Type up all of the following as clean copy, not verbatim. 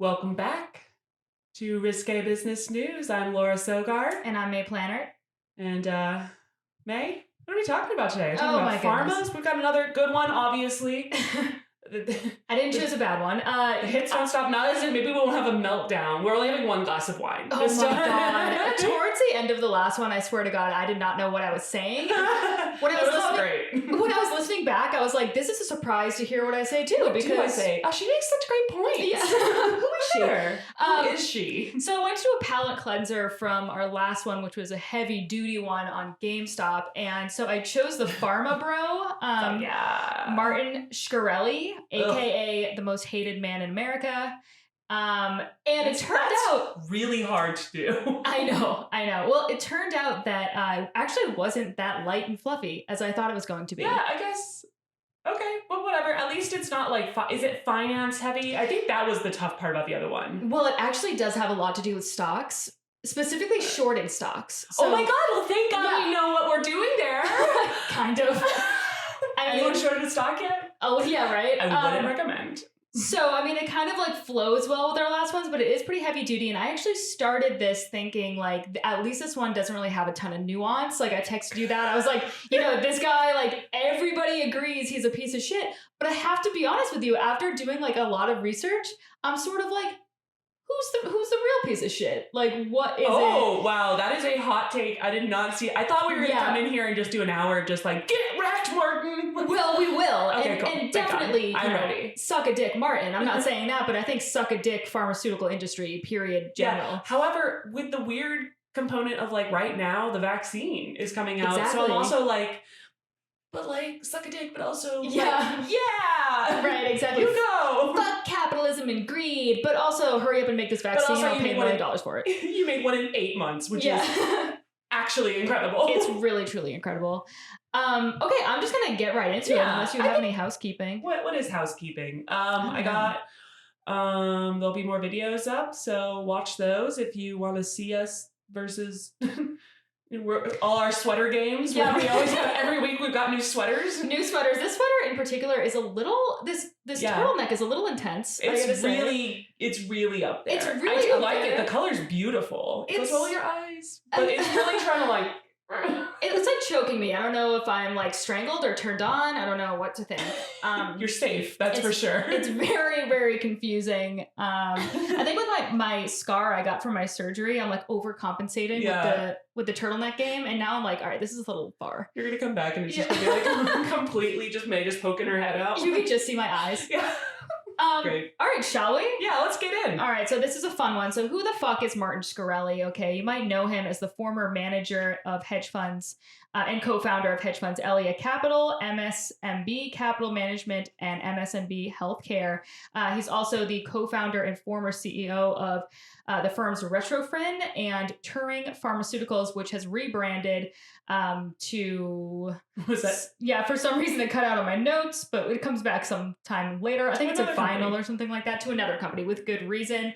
Welcome back to Risque Business News. I'm Laura Sogar. And I'm Planert. And May, what are we talking about today? We're talking Oh, about my pharmas. goodness. We've got another good one, obviously. I didn't choose a bad one. The hits don't stop. Now maybe we won't have a meltdown. We're only having one glass of wine. Oh my God. Towards the end of the last one, I swear to God, I did not know what I was saying. When I was listening back, I was like, this is a surprise to hear what I say too. What do I say? Oh, she makes such great points. Yeah. Who is she? So I went to do a palate cleanser from our last one, which was a heavy duty one on GameStop. And so I chose the Pharma bro, Martin Shkreli, aka the most hated man in America. And it turned out really hard to do. I know. Well, it turned out that actually wasn't that light and fluffy as I thought it was going to be. Yeah, I guess. Okay, well, whatever. At least it's not like, is it finance heavy? I think that was the tough part about the other one. Well, it actually does have a lot to do with stocks, specifically shorting stocks. So, oh my God, well, thank God we know what we're doing there. Kind of. Anyone shorted a stock yet? Oh, yeah, right? I wouldn't recommend. So, I mean, it kind of like flows well with our last ones, but it is pretty heavy duty. And I actually started this thinking like, at least this one doesn't really have a ton of nuance. Like I texted you that. I was like, this guy, like everybody agrees he's a piece of shit. But I have to be honest with you, after doing like a lot of research, I'm sort of like, who's the real piece of shit? Like, what is it? Oh, wow. That is a hot take. I did not see. I thought we were going to come in here and just do an hour of just like, get wrecked, Martin. Well, we will. Okay, cool. And definitely, I'm ready. Suck a dick, Martin. I'm not saying that, but I think suck a dick pharmaceutical industry, period, general. Yeah. However, with the weird component of like right now, the vaccine is coming out. Exactly. So I'm also like, but like, suck a dick, but also yeah. Like, yeah. Right, exactly. You go. Fuck capitalism and greed, but also hurry up and make this vaccine. I'll pay $1 million for it. You made one in 8 months, which is actually incredible. It's really, truly incredible. Okay, I'm just gonna get right into it unless you have any housekeeping. What is housekeeping? I got there'll be more videos up, so watch those if you want to see us versus all our sweater games. Yeah, we always have every week. We've got new sweaters. New sweaters. This sweater in particular is a little. This turtleneck is a little intense. It's really up there. It's really I like it. The color's beautiful. It's roll your eyes, but it's really trying to like. It's like choking me. I don't know if I'm like strangled or turned on. I don't know what to think. You're safe, that's for sure. It's very, very confusing. I think with my scar I got from my surgery, I'm like overcompensating with the turtleneck game, and now I'm like, all right, this is a little far. You're gonna come back and it's just gonna be like completely just May just poking her head out. You can just see my eyes. Yeah. Great. All right, shall we? Yeah, let's get in. All right, so this is a fun one. So who the fuck is Martin Shkreli? Okay, you might know him as the former manager of hedge funds and co-founder of hedge funds 𝐂𝐎𝐄𝐃 Capital, MSMB Capital Management, and MSMB Healthcare. He's also the co-founder and former CEO of the firms Retrofrin and Turing Pharmaceuticals, which has rebranded to... Was that? Yeah, for some reason it cut out on my notes, but it comes back sometime later. I think it's a final or something like that, to another company with good reason.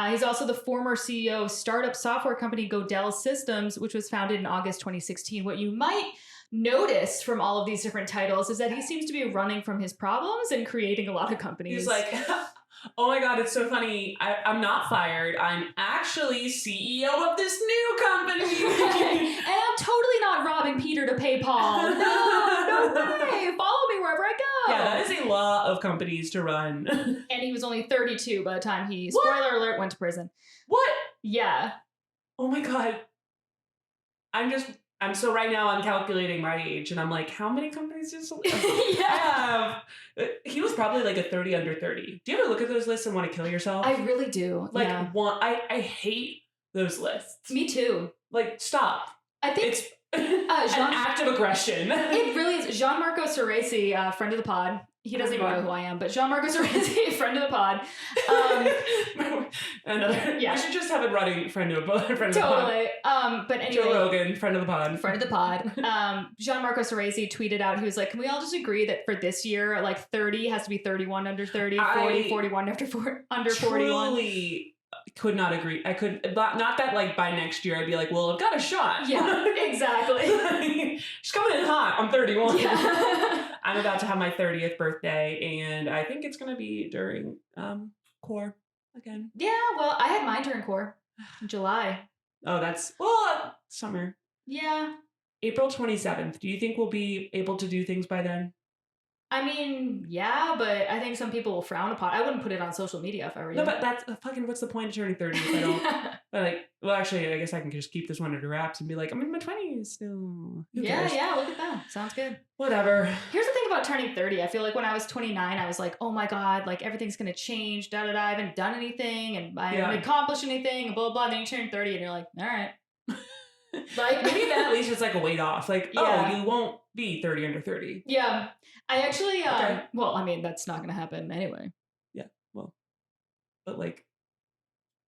He's also the former CEO of startup software company Godel Systems, which was founded in August 2016. What you might notice from all of these different titles is that he seems to be running from his problems and creating a lot of companies. He's like, oh my God, it's so funny. I'm not fired. I'm actually CEO of this new company. And I'm totally not robbing Peter to pay Paul. No way. Follow me wherever I go. Yeah, that is a law of companies to run. And he was only 32 by the time he, spoiler alert, went to prison. What? Yeah. Oh my God. So right now I'm calculating my age and I'm like, how many companies does I have? He was probably like a 30 under 30. Do you ever look at those lists and want to kill yourself? I really do. Like I hate those lists. Me too. Like, stop. I think it's an act of aggression. It really is. Jean-Marco Ceresi, friend of the pod. He doesn't even know who I am, but Jean-Marco Ceresi, friend of the pod. We should just have it running friend of the pod. Totally. But anyway. Joe Rogan, friend of the pod. Friend of the pod. Jean-Marco Ceresi tweeted out, he was like, can we all just agree that for this year, like 30 has to be 31 under 30, 40, 41 under 41? Truly could not agree. I could not that like by next year I'd be like, well, I've got a shot. Yeah, exactly. She's coming in hot. I'm 31. Yeah. I'm about to have my 30th birthday, and I think it's gonna be during core. again. Yeah, well, I had mine during core in July. Oh, that's summer. Yeah. April 27th. Do you think we'll be able to do things by then? I mean, yeah, but I think some people will frown upon. I wouldn't put it on social media if I were you. No, but that's fucking. What's the point of turning 30 if I don't? But well, actually, I guess I can just keep this one under wraps and be like, I'm in my 20s still. Who cares? Yeah, look at that. Sounds good. Whatever. Here's the thing about turning 30. I feel like when I was 29, I was like, oh my God, like everything's going to change. Da da da. I haven't done anything and I haven't accomplished anything and blah, blah, blah. And then you turn 30 and you're like, all right. Like maybe then at least it's like a weight off. Like, oh, you won't be 30 under 30. Yeah. I actually, well, I mean, that's not going to happen anyway. Yeah. Well, but like,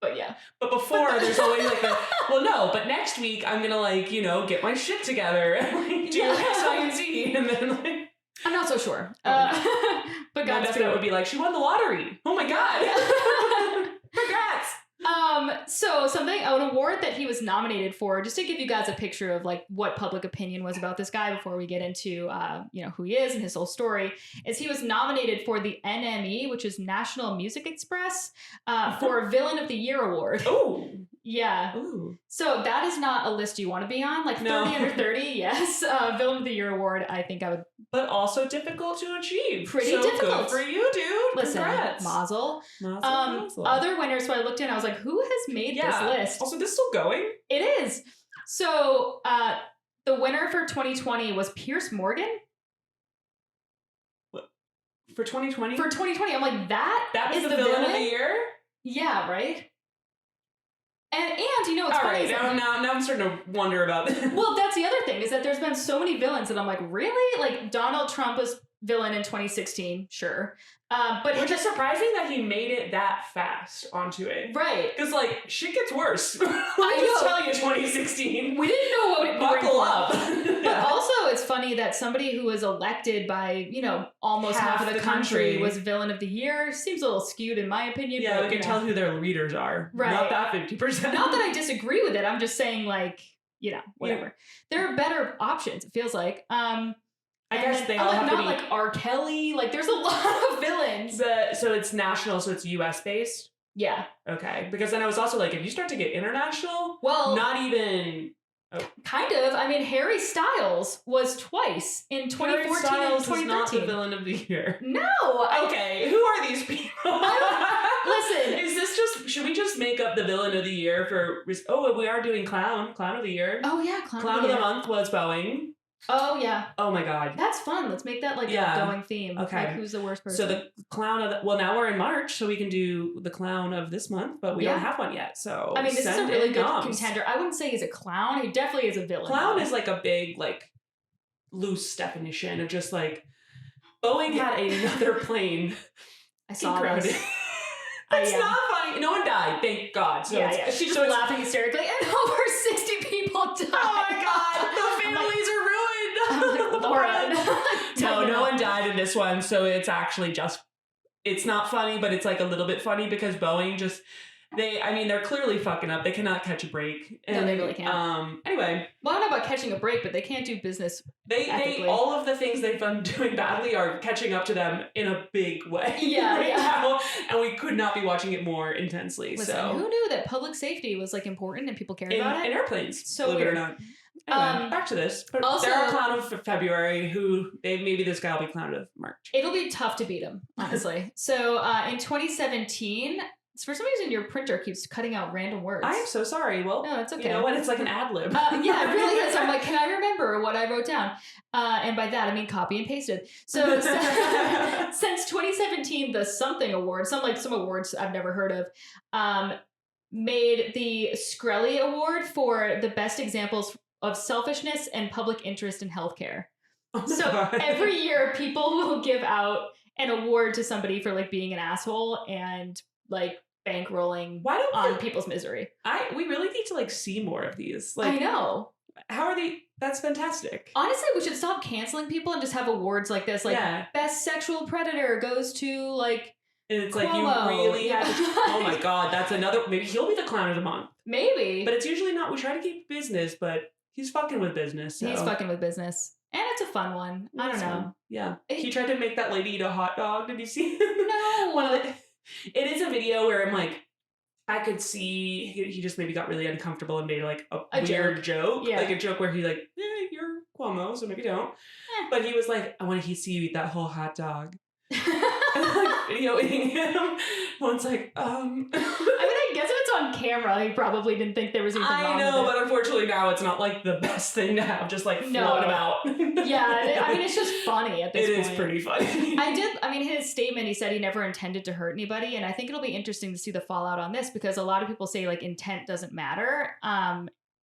but yeah. But before there's always like but next week I'm going to like, get my shit together and like do X, Y, and Z. And then like. I'm not so sure. But Godspeed would be like, she won the lottery. Oh my God. Congrats. So an award that he was nominated for, just to give you guys a picture of like what public opinion was about this guy before we get into, who he is and his whole story, is he was nominated for the NME, which is National Music Express, for Villain of the Year award. Oh. Yeah. Ooh. So that is not a list you want to be on. Like 30 under 30, yes. Villain of the Year award, I think I would. But also difficult to achieve. Pretty difficult. Good for you, dude. Listen, congrats. Mazel. Mazel. Other winners, so I looked in, I was like, who has made this list? Also, this is still going? It is. So the winner for 2020 was Pierce Morgan. What? For 2020? For 2020. I'm like, that was is the villain of the year? Yeah, right? And it's funny. Now I'm starting to wonder about this. Well, that's the other thing, is that there's been so many villains that I'm like, really? Like Donald Trump was villain in 2016, sure. But which is surprising that he made it that fast onto it. Right. Because like shit gets worse. Let me just tell you, 2016. We didn't know what it buckle up. But also it's funny that somebody who was elected by, almost half of the country was villain of the year. Seems a little skewed in my opinion. Yeah, but, we can tell who their readers are. Right. Not that 50%. Not that I disagree with it. I'm just saying like, whatever. Yeah. There are better options, it feels like. I guess they all have to be like R. Kelly. Like, there's a lot of villains. So it's national, so it's U.S. based. Yeah. Okay. Because then I was also like, if you start to get international, well, not even. Oh. Kind of. I mean, Harry Styles was twice in 2014 and 2013. Is not the villain of the year. No. Okay. Who are these people? Listen. Is this just? Should we just make up the villain of the year for? Oh, we are doing clown of the year. Oh yeah, clown of the month was Boeing. Oh yeah. Oh my God. That's fun. Let's make that like a going theme. Okay. Like who's the worst person? So the clown of now we're in March, so we can do the clown of this month, but we don't have one yet. So I mean, this is a really good contender. I wouldn't say he's a clown. He definitely is a villain. Clown is like a big like loose definition of just like Boeing had another plane. I saw this. It's not funny. No one died, thank God. So She just laughing hysterically, and over 60 people died. Oh my God, the families are ruined. I'm like, Laura. No one died in this one, so it's actually just, it's not funny, but it's like a little bit funny because Boeing just, they're clearly fucking up. They cannot catch a break. And, no, they really can't. Anyway. Well, I don't know about catching a break, but they can't do business ethically. All of the things they've been doing badly are catching up to them in a big way. Yeah, now, and we could not be watching it more intensely. Listen, so who knew that public safety was like important and people cared about it? In airplanes, so believe weird. it or not. Anyway, back to this. But also, there are clown of February who maybe this guy will be clown of March. It'll be tough to beat him, honestly. So in 2017, for some reason your printer keeps cutting out random words. I am so sorry. Well, no, it's okay. You know what? It's like an ad lib. Yeah, it really is. I'm like, can I remember what I wrote down? And by that I mean copy and pasted. So since 2017, the something award, some awards I've never heard of, made the Shkreli Award for the best examples of selfishness and public interest in healthcare. So every year people will give out an award to somebody for like being an asshole and like bankrolling people's misery. We really need to like see more of these. Like, I know. How are they? That's fantastic. Honestly, we should stop canceling people and just have awards like this. Like best sexual predator goes to like. And it's Cuomo. like you really have to, oh my God, that's another, maybe he'll be the clown of the month. Maybe. But it's usually not. We try to keep business, but he's fucking with business. So. He's fucking with business. And it's a fun one. I don't know. Fun. Yeah. He tried to make that lady eat a hot dog. Did you see? No. It is a video where I'm like, I could see he just maybe got really uncomfortable and made like a weird joke. Yeah. Like a joke where he like, you're Cuomo, so maybe don't. But he was like, I want to see you eat that whole hot dog. And like videoing him. One's like, I mean, I guess if it's on camera, he probably didn't think there was anything wrong with it. but unfortunately now it's not like the best thing to have just like float about. Yeah, I mean, it's just funny at this point. It is pretty funny. I mean, his statement, he said he never intended to hurt anybody. And I think it'll be interesting to see the fallout on this because a lot of people say like intent doesn't matter.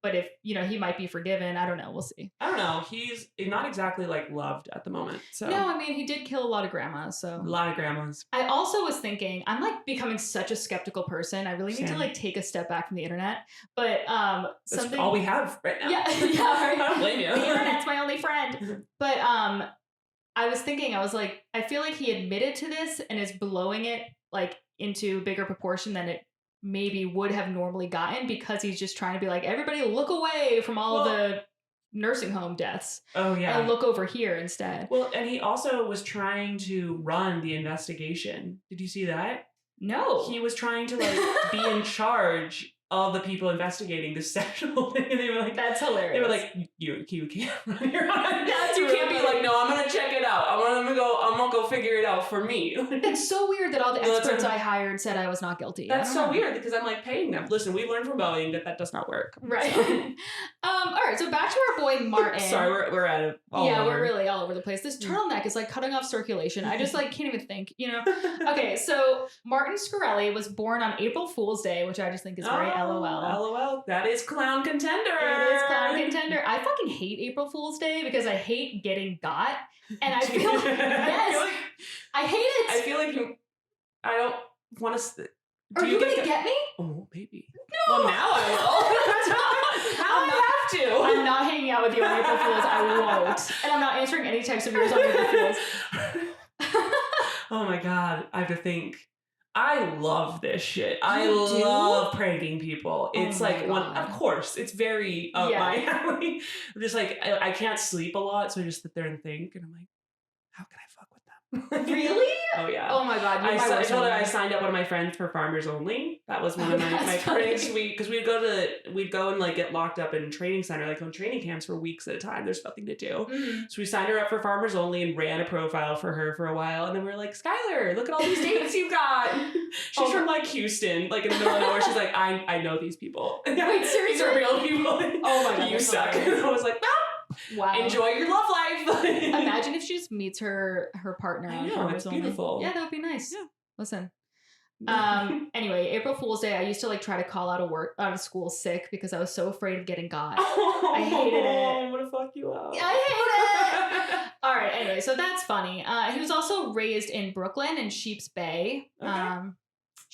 But if, he might be forgiven, I don't know. We'll see. I don't know. He's not exactly like loved at the moment. So no, I mean, he did kill a lot of grandmas. So a lot of grandmas. I also was thinking, I'm like becoming such a skeptical person. I really need to like take a step back from the internet. But that's all we have right now. Yeah, right. I don't blame you. The internet's my only friend. But I was thinking, I was like, I feel like he admitted to this and is blowing it like into bigger proportion than it maybe would have normally gotten because he's just trying to be like, everybody look away from all of the nursing home deaths. Oh, yeah. And look over here instead. Well, and he also was trying to run the investigation. Did you see that? No. He was trying to like be in charge of the people investigating this sexual thing. And they were like, that's hilarious. They were like, you can't run your own. That's you really can't be like, no, I'm gonna check it out. I'm gonna go figure it out for me. That's so weird that all the experts I hired said I was not guilty. That's so weird because I'm like paying them. Listen, we learned from Boeing that does not work. Right. All right, so back to our boy Martin. Sorry, we're at it. We're really all over the place. This turtleneck is like cutting off circulation. I just like can't even think, Okay, so Martin Shkreli was born on April Fool's Day, which I just think is very LOL. LOL. That is clown contender. It is clown contender. I fucking hate April Fool's Day because I hate getting got. And I feel I hate it. I feel like I don't want to. Are you gonna get me? Oh, maybe. No. Well, now I will. Now I have to. I'm not hanging out with you on April Fools. I won't. And I'm not answering any types of yours on April Fools. Oh my God. I have to think. I love this shit. I love pranking people. It's like of course, it's very up my alley. I'm just like, I can't sleep a lot, so I just sit there and think, and I'm like, how can I fuck with them? Really? Oh yeah. Oh my God. I told her I signed up one of my friends for Farmers Only. That was one of my pranks. Because we'd go and like get locked up in training center, like on training camps for weeks at a time. There's nothing to do. Mm-hmm. So we signed her up for Farmers Only and ran a profile for her for a while. And then we were like, Skylar, look at all these dates you've got. She's from like Houston, like in the middle of nowhere. She's like, I know these people. Wait, seriously? These are real people. Oh my God. You suck. And I was like, wow. Enjoy your love life. Imagine if she just meets her partner on Farmers Only. Beautiful. Yeah, that would be nice. Yeah. Listen. Yeah. Anyway, April Fool's Day, I used to like try to call out of school sick because I was so afraid of getting got. I hated it. I'm gonna fuck you up. I hate it. All right. Anyway, so that's funny. He was also raised in Brooklyn and Sheep's Bay. Okay.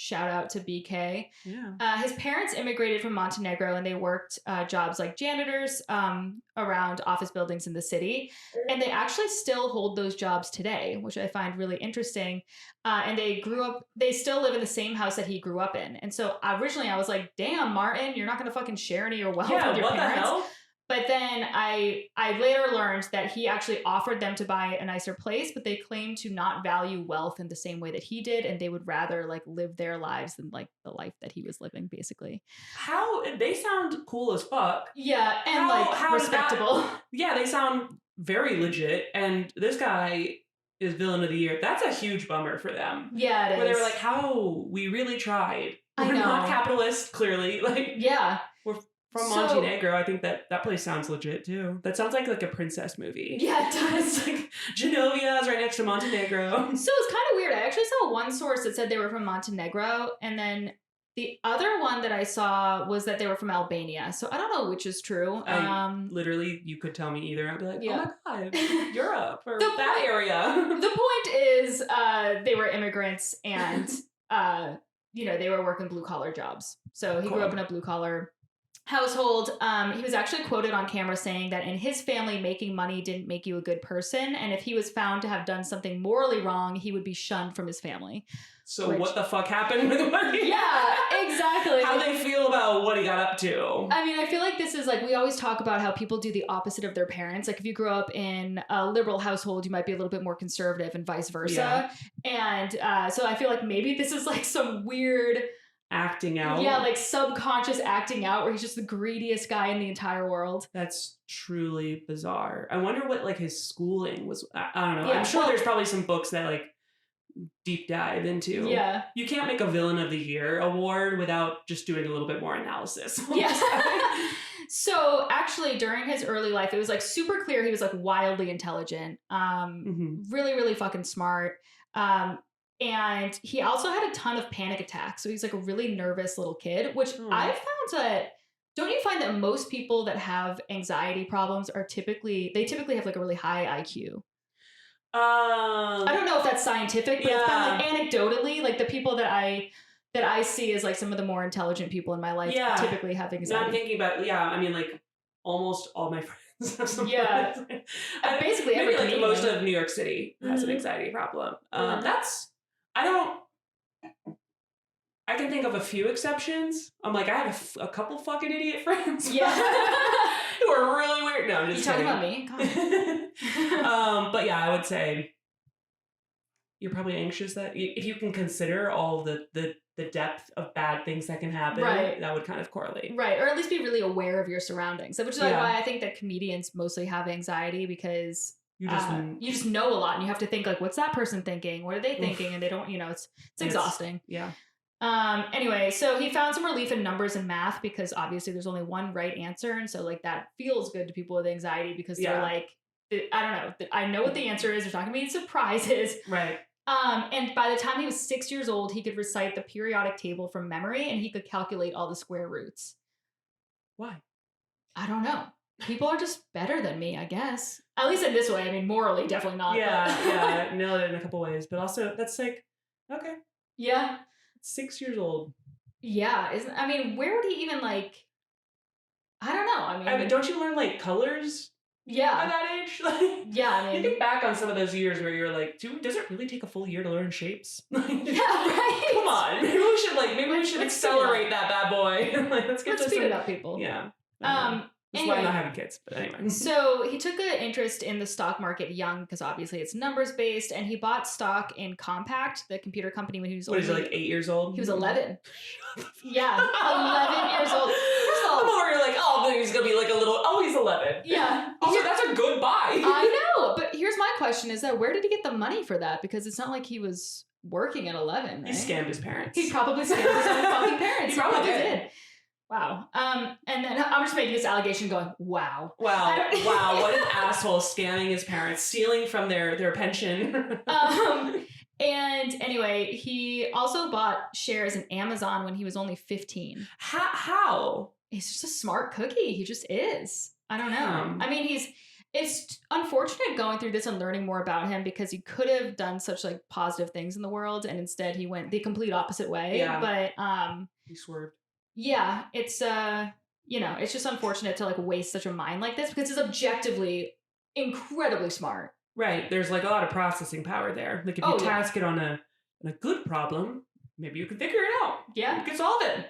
Shout out to BK. Yeah. His parents immigrated from Montenegro and they worked jobs like janitors around office buildings in the city. And they actually still hold those jobs today, which I find really interesting. And they still live in the same house that he grew up in. And so originally I was like, damn, Martin, you're not going to fucking share any of your wealth with your parents. The hell? But then I later learned that he actually offered them to buy a nicer place, but they claimed to not value wealth in the same way that he did, and they would rather like live their lives than like the life that he was living, basically. How they sound cool as fuck. Yeah, and how respectable. Yeah, they sound very legit, and this guy is villain of the year. That's a huge bummer for them. Yeah, it is. Where they were like, "How we really tried. We're not capitalists, clearly." Like, yeah, we're from Montenegro. I think that place sounds legit too. That sounds like a princess movie. Yeah, it does. Like Genovia is right next to Montenegro. So it's kind of weird. I actually saw one source that said they were from Montenegro, and then the other one that I saw was that they were from Albania. So I don't know which is true. Literally, you could tell me either. I'd be like, yeah. Oh my God, Europe or that area. The point is, they were immigrants, and they were working blue collar jobs. So he grew up in a blue collar household. He was actually quoted on camera saying that in his family, making money didn't make you a good person, and if he was found to have done something morally wrong, he would be shunned from his family. So what the fuck happened with the money? Yeah, exactly. How they feel about what he got up to. I mean, I feel like this is like, we always talk about how people do the opposite of their parents. Like if you grew up in a liberal household, you might be a little bit more conservative and vice versa. Yeah. And so I feel like maybe this is like some weird acting out. Yeah, like subconscious acting out where he's just the greediest guy in the entire world. That's truly bizarre. I wonder what like his schooling was. I don't know. Yeah, I'm sure well- there's probably some books that like deep dive into. Yeah. You can't make a Villain of the Year award without just doing a little bit more analysis. Yeah. So actually during his early life, it was like super clear he was like wildly intelligent, really, really fucking smart. And he also had a ton of panic attacks. So he's like a really nervous little kid, which I've found that, don't you find that most people that have anxiety problems are typically have like a really high IQ? I don't know if that's scientific, but it's been like anecdotally, like the people that I see as like some of the more intelligent people in my life typically have anxiety. Now I'm thinking about, I mean, like almost all my friends have some. Basically maybe every like most of New York City has an anxiety problem. I can think of a few exceptions. I'm like, I have a couple fucking idiot friends. Yeah. Who are really weird. No, I'm just talking kidding. about me? But yeah, I would say you're probably anxious that if you can consider all the depth of bad things that can happen, that would kind of correlate. Right. Or at least be really aware of your surroundings. Which is like why I think that comedians mostly have anxiety, because you just know a lot and you have to think like, what's that person thinking? What are they thinking? And they don't, it's exhausting. Yeah. Anyway, so he found some relief in numbers and math because obviously there's only one right answer. And so like that feels good to people with anxiety because they're like, I don't know, I know what the answer is. There's not gonna be any surprises. Right. And by the time he was 6 years old, he could recite the periodic table from memory and he could calculate all the square roots. Why? I don't know. People are just better than me, I guess. At least in this way. I mean, morally, definitely not. Yeah, nailed it in a couple ways. But also, that's like, okay. Yeah. 6 years old. Yeah. I mean, where would he even like, I don't know. I mean, don't you learn like colors? Yeah. At that age? Like, yeah, I mean, you think back on some of those years where you're like, does it really take a full year to learn shapes? Yeah, right. Come on. Maybe we should accelerate that bad boy. Like, let's speed it up, people. Yeah. That's Anyway, why I'm not having kids, but anyway. So he took an interest in the stock market young because obviously it's numbers based, and he bought stock in Compaq, the computer company, when he was What is he, like 8 years old? He was 11. Yeah, 11 years old. First of all, you're like, oh, he's gonna be like a little. Oh, he's 11. Yeah. Also, that's a good buy. I know, but here's my question: is that where did he get the money for that? Because it's not like he was working at 11. Right? He scammed his parents. He probably scammed his own fucking parents. He probably did. Wow. And then I'm just making this allegation going, wow. Wow, what an asshole, scamming his parents, stealing from their pension. And anyway, he also bought shares in Amazon when he was only 15. How? He's just a smart cookie. He just is. I don't know. I mean, it's unfortunate going through this and learning more about him because he could have done such like positive things in the world, and instead he went the complete opposite way. Yeah. But he swerved. Yeah, it's it's just unfortunate to like waste such a mind like this because it's objectively incredibly smart. Right. There's like a lot of processing power there. Like if you task it on a good problem, maybe you can figure it out. Yeah. You can solve it.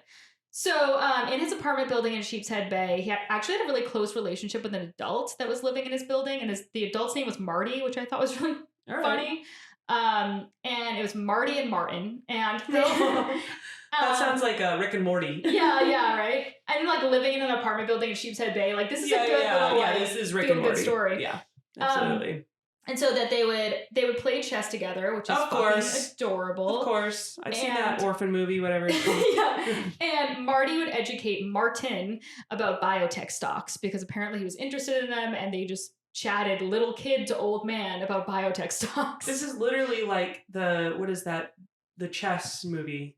So in his apartment building in Sheepshead Bay, he actually had a really close relationship with an adult that was living in his building, and the adult's name was Marty, which I thought was really funny. And it was Marty and Martin, and they that sounds like Rick and Morty. Yeah, right. And like living in an apartment building in Sheepshead Bay, like this is a good little this is Rick and Morty. Good story. Yeah, absolutely. And so that they would play chess together, which is fucking adorable. Of course. I've seen that orphan movie, whatever it's called. Yeah. And Marty would educate Martin about biotech stocks because apparently he was interested in them, and they just chatted little kid to old man about biotech stocks. This is literally like the chess movie.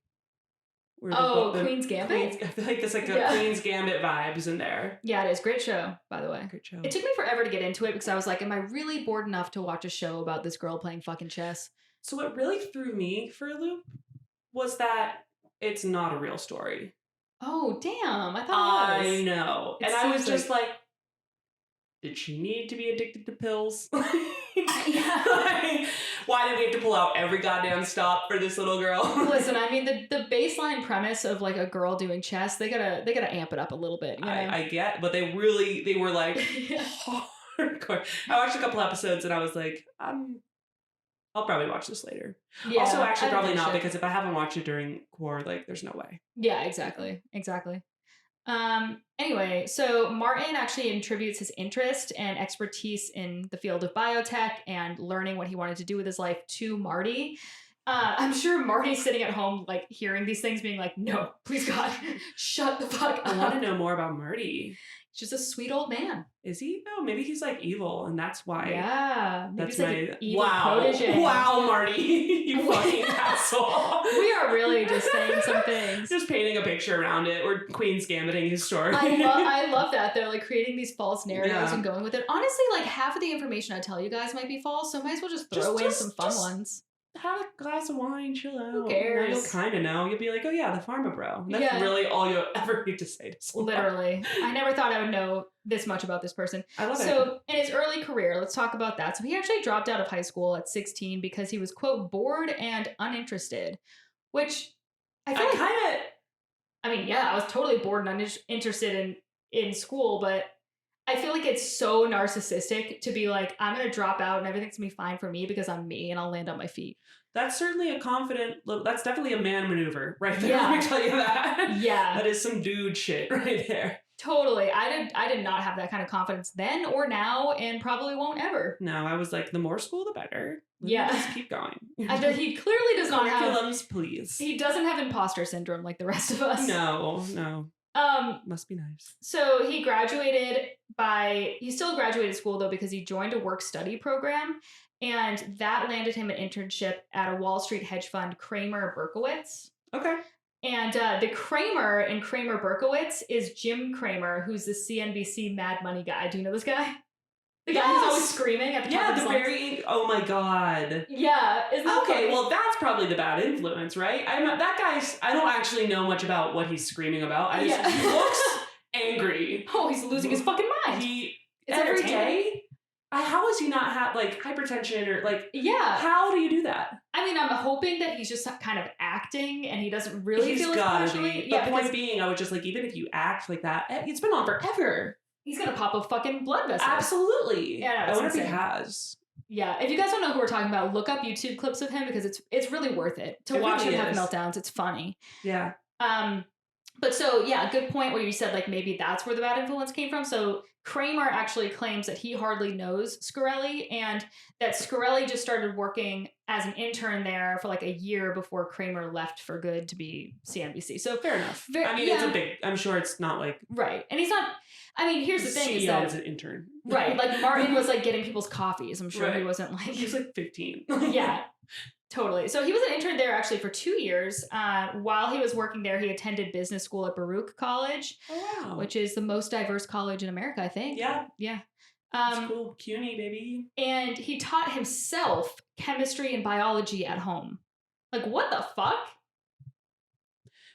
Queen's Gambit? I feel like there's like a Queen's Gambit vibes in there. Yeah, it is. Great show, by the way. Great show. It took me forever to get into it because I was like, am I really bored enough to watch a show about this girl playing fucking chess? So what really threw me for a loop was that it's not a real story. Oh, damn. I thought it was. I know. And I was just like, did she need to be addicted to pills? Yeah. Why did we have to pull out every goddamn stop for this little girl? Listen, I mean, the baseline premise of like a girl doing chess, they gotta amp it up a little bit. You know? I get, but they were like hardcore. I watched a couple episodes and I was like, I'm I'll probably watch this later. Yeah, Also, actually, I don't probably think not shit. because if I haven't watched it during Core, like, there's no way. Yeah, exactly. Anyway, so Martin actually attributes his interest and expertise in the field of biotech and learning what he wanted to do with his life to Marty. I'm sure Marty's sitting at home, like, hearing these things, being like, no, please God, shut the fuck up. I want to know more about Marty. He's just a sweet old man. Is he? No, maybe he's like evil, and that's why. Yeah, maybe That's he's like my an evil wow. protege. Wow, Marty, you fucking asshole. We are really just saying some things. Just painting a picture around it. We're Queen's Gambiting his story. I love that they're like creating these false narratives Yeah. and going with it. Honestly, like half of the information I tell you guys might be false, so I might as well just throw in some fun ones. Have a glass of wine, chill out. Who cares? Now you'll kind of know. You'll be like, oh yeah, the Pharma bro. And that's really all you'll ever need to say to someone. Literally. I never thought I would know this much about this person. I love it. So in his early career, let's talk about that. So he actually dropped out of high school at 16 because he was, quote, bored and uninterested, which I feel I was totally bored and uninterested in school, but I feel like it's so narcissistic to be like, I'm going to drop out and everything's going to be fine for me because I'm me and I'll land on my feet. That's certainly that's definitely a man maneuver right there. Yeah. Let me tell you that. Yeah. That is some dude shit right there. Totally. I did not have that kind of confidence then or now and probably won't ever. No, I was like, the more school, the better. Yeah. Just keep going. He clearly does not have... Curriculums, please. He doesn't have imposter syndrome like the rest of us. No. Must be nice. So he still graduated school though because he joined a work-study program, and that landed him an internship at a Wall Street hedge fund, Kramer Berkowitz. Okay. And the Kramer in Kramer Berkowitz is Jim Cramer, who's the CNBC Mad Money guy. Do you know this guy? The guy who's always screaming at the top of his lungs. Oh my god. Yeah. Isn't that funny? Well, that's probably the bad influence, right? I don't actually know much about what he's screaming about. He looks angry. Oh, he's losing his fucking mind. It's every day. How does he not have like hypertension or like? Yeah. How do you do that? I mean, I'm hoping that he's just kind of acting and he doesn't really feel emotionally. The point being, I was just like, even if you act like that, it's been on forever. He's gonna pop a fucking blood vessel. Absolutely. Yeah, no, I wonder if he has. Yeah, if you guys don't know who we're talking about, look up YouTube clips of him because it's really worth it to watch him have meltdowns. It's funny. Yeah. But so yeah, good point where you said like maybe that's where the bad influence came from. So Kramer actually claims that he hardly knows Shkreli and that Shkreli just started working as an intern there for like a year before Kramer left for good to be CNBC. So fair enough. It's a big, I'm sure it's not like. Right. And he's not, here's the thing is that. As an intern. Right. Like Martin was like getting people's coffees. I'm sure he wasn't like. He was like 15. Yeah. Totally. So he was an intern there actually for 2 years. While he was working there, he attended business school at Baruch College, which is the most diverse college in America, I think. Yeah. Yeah. That's cool. CUNY, baby. And he taught himself chemistry and biology at home. Like, what the fuck?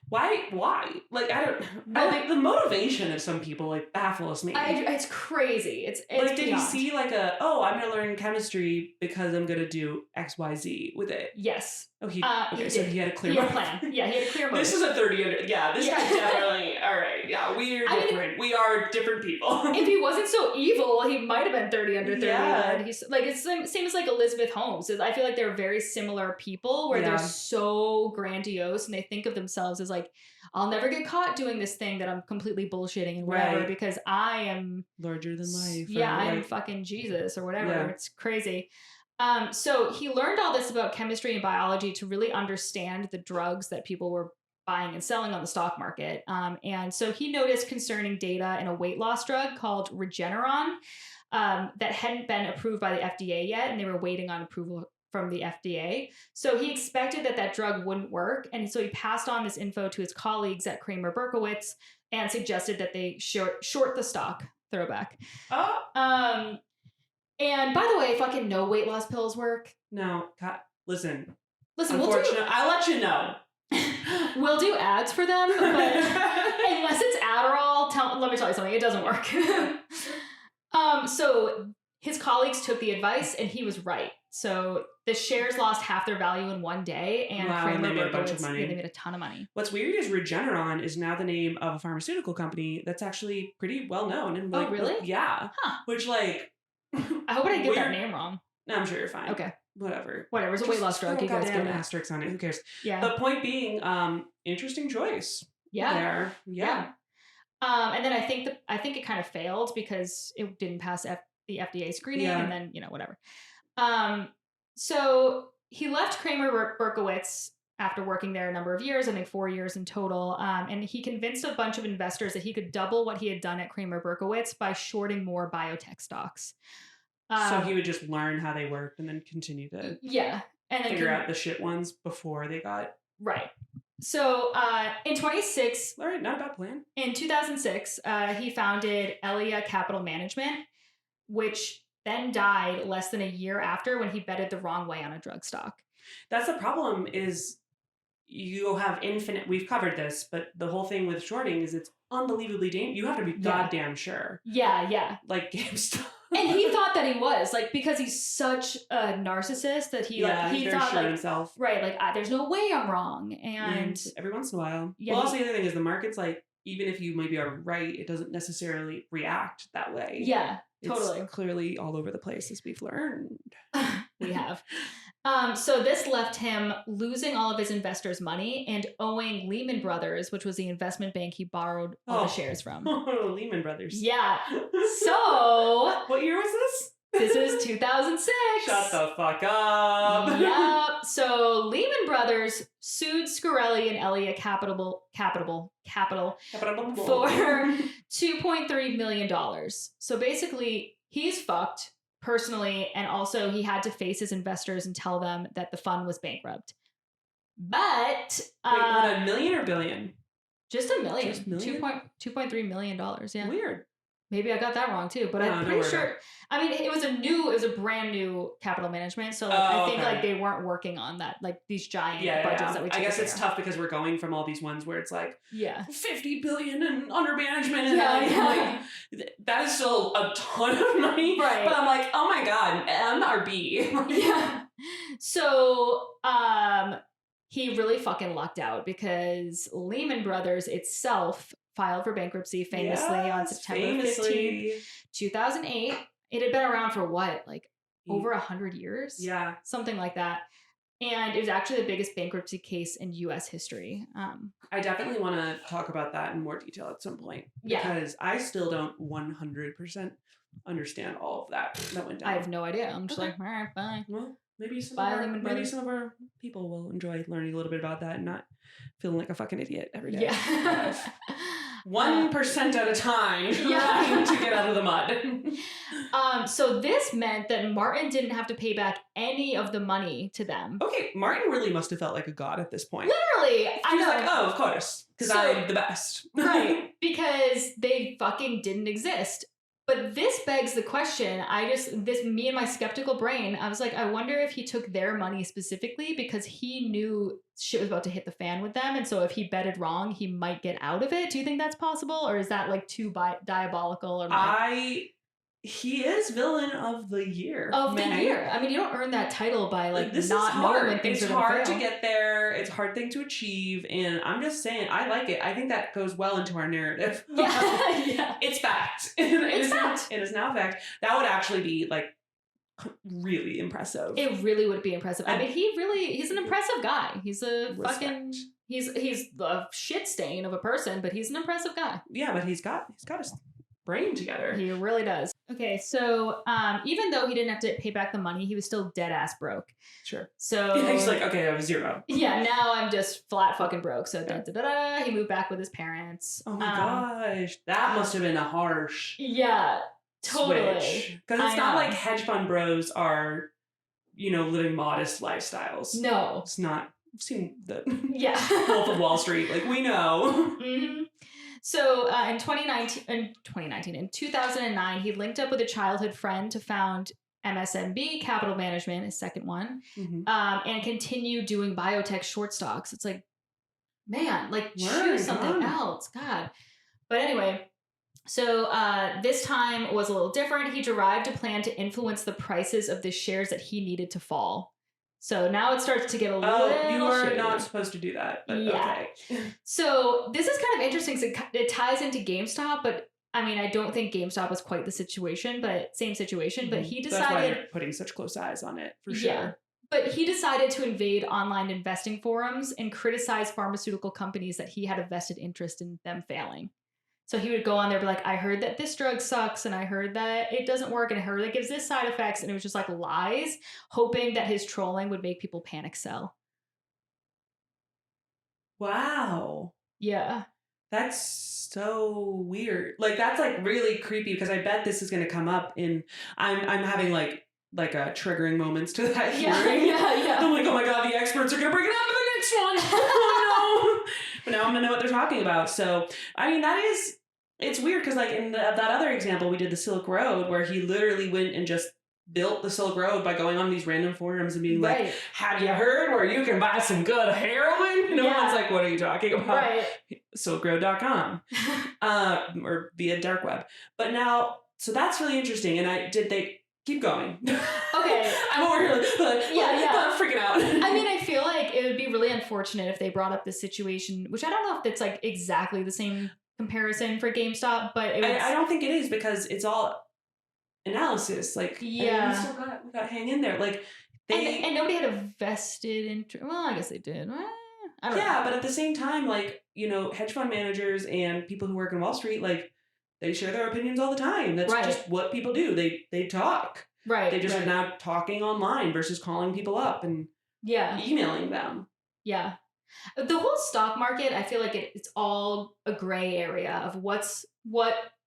Why? Like, I think the motivation of some people like baffles me. It's crazy. It's like, did he see like I'm going to learn chemistry because I'm going to do XYZ with it? Yes. Oh, so he had a clear plan. Yeah, he had a clear motive. This is a 30 under. Yeah, this guy definitely. All right. Yeah, we are different. We are different people. If he wasn't so evil, he might have been 30 under 30. Yeah. He's like, it's the same as like Elizabeth Holmes. I feel like they're very similar people where they're so grandiose and they think of themselves as like, I'll never get caught doing this thing that I'm completely bullshitting and whatever because I am larger than life. Yeah, I'm fucking Jesus or whatever. Yeah. It's crazy. So he learned all this about chemistry and biology to really understand the drugs that people were buying and selling on the stock market. And so he noticed concerning data in a weight loss drug called Regeneron that hadn't been approved by the FDA yet, and they were waiting on approval from the FDA. So he expected that drug wouldn't work. And so he passed on this info to his colleagues at Kramer Berkowitz and suggested that they short the stock. Throwback. And by the way, fucking no weight loss pills work. No, listen, unfortunately, I'll let you know. We'll do ads for them, but unless it's Adderall, let me tell you something, it doesn't work. So his colleagues took the advice and he was right. So the shares lost half their value in one day, and Kramer they made a bunch of money. They made a ton of money. What's weird is Regeneron is now the name of a pharmaceutical company that's actually pretty well known. And like, really? Yeah. Huh. Which like, I hope I didn't get that name wrong. No, I'm sure you're fine. Okay. whatever. Whatever. It's a weight loss drug. You guys goddamn get it. asterisk on it. Who cares? Yeah. But point being, interesting choice. Yeah. There. Yeah. And then I think it kind of failed because it didn't pass the FDA screening, and then whatever. So he left Kramer Berkowitz after working there a number of years, I think 4 years in total. And he convinced a bunch of investors that he could double what he had done at Kramer Berkowitz by shorting more biotech stocks. So he would just learn how they worked and then continue to and figure out the shit ones before they got right. So in 26, all right, not a bad plan. In 2006, he founded 𝐂𝐬𝐃 Capital Management, which then died less than a year after when he betted the wrong way on a drug stock. That's the problem is you have infinite, we've covered this, but the whole thing with shorting is it's unbelievably dangerous. You have to be goddamn sure. Yeah. Like GameStop. And he thought that he was, like, because he's such a narcissist that he thought, sure like, himself. Right, like, there's no way I'm wrong. And every once in a while. Yeah, well, also the other thing is the market's like, even if you maybe are right, it doesn't necessarily react that way. Yeah, totally. It's clearly all over the place, as we've learned. We have. So this left him losing all of his investors' money and owing Lehman Brothers, which was the investment bank he borrowed all the shares from. Oh, Lehman Brothers. Yeah. So what year was this? This is 2006. Shut the fuck up. Yep. So Lehman Brothers sued Shkreli and 𝐂𝐬𝐃 Capital for $2.3 million. So basically, he's fucked personally, and also he had to face his investors and tell them that the fund was bankrupt. But wait, what, $1 million or $1 billion? Just $1 million. Just $1 million? $2.3 million. Yeah. Weird. Maybe I got that wrong too, but I'm pretty sure. I mean, it was a brand new capital management, so like, I think like they weren't working on that, like these giant budgets that we. I guess it's tough because we're going from all these ones where it's like 50 billion and under management, and like, that is still a ton of money, right? But I'm like, oh my god, MRB, yeah. So he really fucking lucked out because Lehman Brothers itself filed for bankruptcy famously on September 15th, 2008. It had been around for what, like over 100 years? Yeah. Something like that. And it was actually the biggest bankruptcy case in U.S. history. I definitely want to talk about that in more detail at some point. Because I still don't 100% understand all of that went down. I have no idea. I'm just like, all right, bye. Well, maybe some of our people will enjoy learning a little bit about that and not feeling like a fucking idiot every day. Yeah. 1% at a time trying to get out of the mud. So this meant that Martin didn't have to pay back any of the money to them. Okay, Martin really must have felt like a god at this point. Literally. He was like, oh, of course, because I'm the best. Right, because they fucking didn't exist. But this begs the question, me and my skeptical brain, I was like, I wonder if he took their money specifically because he knew shit was about to hit the fan with them. And so if he betted wrong, he might get out of it. Do you think that's possible? Or is that like too diabolical? Or he is villain of the year. The year. I mean, you don't earn that title by like this not knowing when things are going to fail. It's hard to get there. It's a hard thing to achieve. And I'm just saying, I like it. I think that goes well into our narrative. Yeah. It's fact. It's fact. It is now fact. That would actually be like really impressive. It really would be impressive. I mean, he's an impressive guy. He's a fucking, he's a shit stain of a person, but he's an impressive guy. Yeah, but he's got his brain together. He really does. Okay, so even though he didn't have to pay back the money, he was still dead ass broke. Sure. So he's like, okay, I have $0. Yeah, now I'm just flat fucking broke. So he moved back with his parents. Oh my gosh, that must have been a harsh. Yeah, totally. Because it's not like hedge fund bros are, living modest lifestyles. No, it's not. I've seen the Wolf of Wall Street. Like we know. Mm-hmm. So in 2009, he linked up with a childhood friend to found MSMB Capital Management, his second one, and continue doing biotech short stocks. It's like, man, like choose something else. God. But anyway, so this time was a little different. He derived a plan to influence the prices of the shares that he needed to fall. So now it starts to get a little you are shady. not supposed to do that. But okay. So this is kind of interesting. So it ties into GameStop, but I mean, I don't think GameStop was quite the situation, but same situation. But he decided... That's why you're putting such close eyes on it, for sure. But he decided to invade online investing forums and criticize pharmaceutical companies that he had a vested interest in them failing. So he would go on there and be like, I heard that this drug sucks, and I heard that it doesn't work, and I heard it gives this side effects, and it was just like lies, hoping that his trolling would make people panic sell. Wow. Yeah. That's so weird. Like, that's like really creepy, because I bet this is going to come up in, I'm having like a triggering moments to that hearing. Yeah. I'm like, oh my God, the experts are going to bring it up in the next one. Oh no. But now I'm going to know what they're talking about. So, I mean, it's weird, because like in that other example, we did the Silk Road, where he literally went and just built the Silk Road by going on these random forums and being like, have you heard where you can buy some good heroin? No one's like, what are you talking about? Right. Silkroad.com or via dark web. But now, so that's really interesting. And they keep going? Okay. I'm over here I'm freaking out. I mean, I feel like it would be really unfortunate if they brought up this situation, which I don't know if it's like exactly the same comparison for GameStop, but I don't think it is, because it's all analysis. Like, yeah, we still got to hang in there. Like, and nobody had a vested interest. Well, I guess they did. I don't know. Yeah, but at the same time, like, you know, hedge fund managers and people who work in Wall Street, like, they share their opinions all the time. That's just what people do. They talk. Right. They just are now talking online versus calling people up and emailing them. Yeah. The whole stock market, I feel like it's all a gray area of what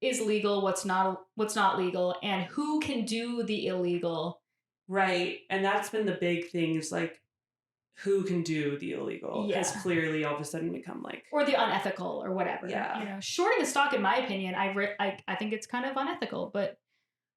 is legal, what's not legal, and who can do the illegal. Right. And that's been the big thing, is like, who can do the illegal has clearly all of a sudden become like, or the unethical or whatever. Yeah. You know, shorting a stock, in my opinion, I think it's kind of unethical, but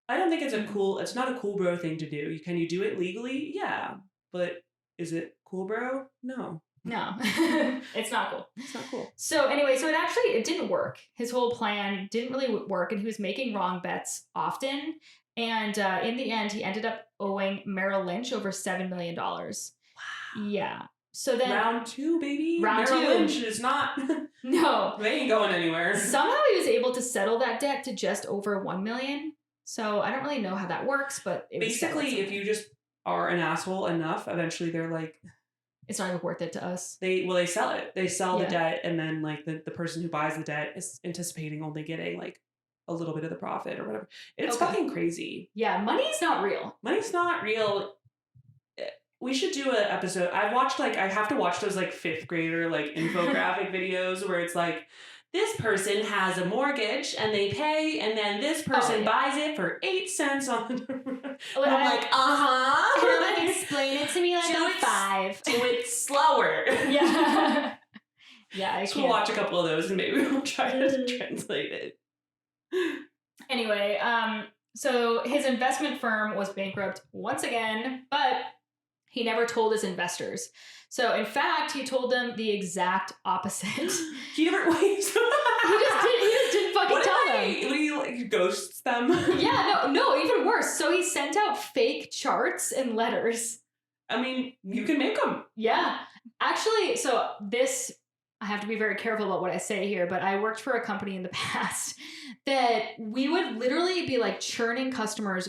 I don't think it's not a cool bro thing to do. Can you do it legally? Yeah. But is it cool bro? No. It's not cool. It's not cool. So anyway, it didn't work. His whole plan didn't really work, and he was making wrong bets often. And in the end, he ended up owing Merrill Lynch over $7 million. Wow. Yeah. So then round 2, baby. Merrill Lynch is not. No. They ain't going anywhere. Somehow he was able to settle that debt to just over $1 million. So I don't really know how that works, but basically, if you just are an asshole enough, eventually they're like, it's not even worth it to us. They sell it. They sell the debt, and then like the person who buys the debt is anticipating only getting like a little bit of the profit or whatever. It's fucking crazy. Yeah, money's not real. Money's not real. We should do an episode. I have to watch those like 5th grader like infographic videos where it's like, this person has a mortgage and they pay, and then this person buys it for 8 cents on the. I'm like, Can you explain it to me like I'm 5? Do it slower. Yeah. Yeah, I so can't. We'll watch a couple of those and maybe we'll try to translate it. Anyway, so his investment firm was bankrupt once again, but he never told his investors. So in fact, he told them the exact opposite. He never he just didn't fucking tell them. What do you like, ghosts them? Yeah, no, even worse. So he sent out fake charts and letters. I mean, you can make them. Yeah. Actually, so this, I have to be very careful about what I say here, but I worked for a company in the past that we would literally be like churning customers.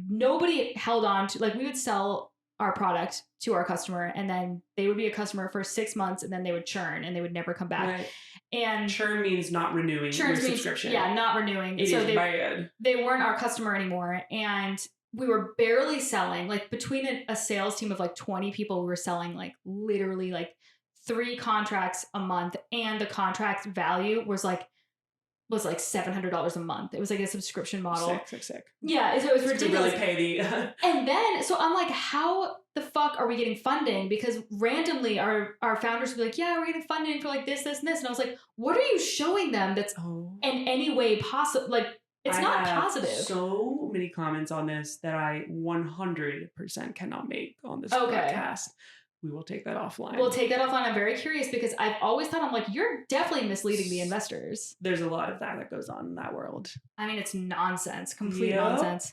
Nobody held on to, like, we would sell our product to our customer, and then they would be a customer for 6 months, and then they would churn and they would never come back. Right. And churn means not renewing your subscription. Yeah, not renewing. It is bad. They weren't our customer anymore, and we were barely selling. Like, between a sales team of like 20 people, we were selling like literally like 3 contracts a month, and the contract value was like $700 a month. It was like a subscription model. Sick. Yeah, so it was ridiculous. To really pay the. And then, so I'm like, how the fuck are we getting funding? Because randomly our founders would be like, yeah, we're getting funding for like this, and this. And I was like, what are you showing them that's in any way possible? Like, it's not positive. So many comments on this that I 100% cannot make on this podcast. We will take that offline. I'm very curious, because I've always thought, I'm like, you're definitely misleading the investors. There's a lot of that goes on in that world. I mean, it's nonsense. Complete nonsense.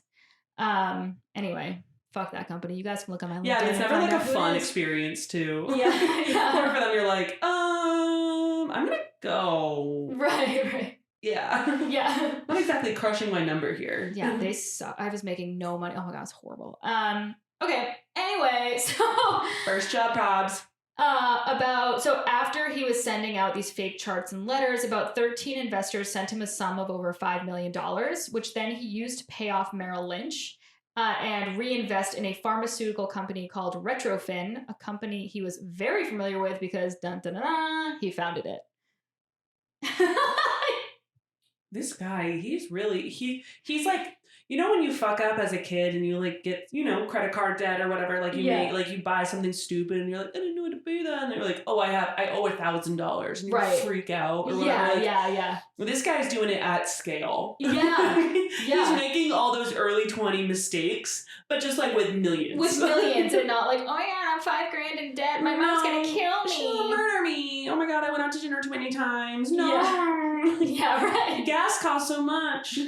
Anyway, fuck that company. You guys can look on my LinkedIn. Yeah, it's never like a fun experience too. Yeah. Or for them, you're like, I'm gonna go. Right. Yeah. Yeah. Not exactly crushing my number here. Yeah, they suck. I was making no money. Oh my God, it's horrible. Okay. Anyway. anyway, so First job, probs. So after he was sending out these fake charts and letters, about 13 investors sent him a sum of over $5 million, which then he used to pay off Merrill Lynch and reinvest in a pharmaceutical company called Retrofin, a company he was very familiar with because he founded it. This guy, he's really, he's like, you know when you fuck up as a kid and you like get, you know, credit card debt or whatever, like you make, like you buy something stupid and you're like, I didn't know how to pay that. And they're like, oh, I owe $1,000 and you freak out or whatever. Yeah. Well, this guy's doing it at scale. Yeah. He's making all those early 20 mistakes, but just like with millions. With millions and not like, oh yeah, I'm $5,000 in debt. My mom's gonna kill me. She'll murder me. Oh my God, I went out to dinner too many times. No. Yeah, right. Gas costs so much.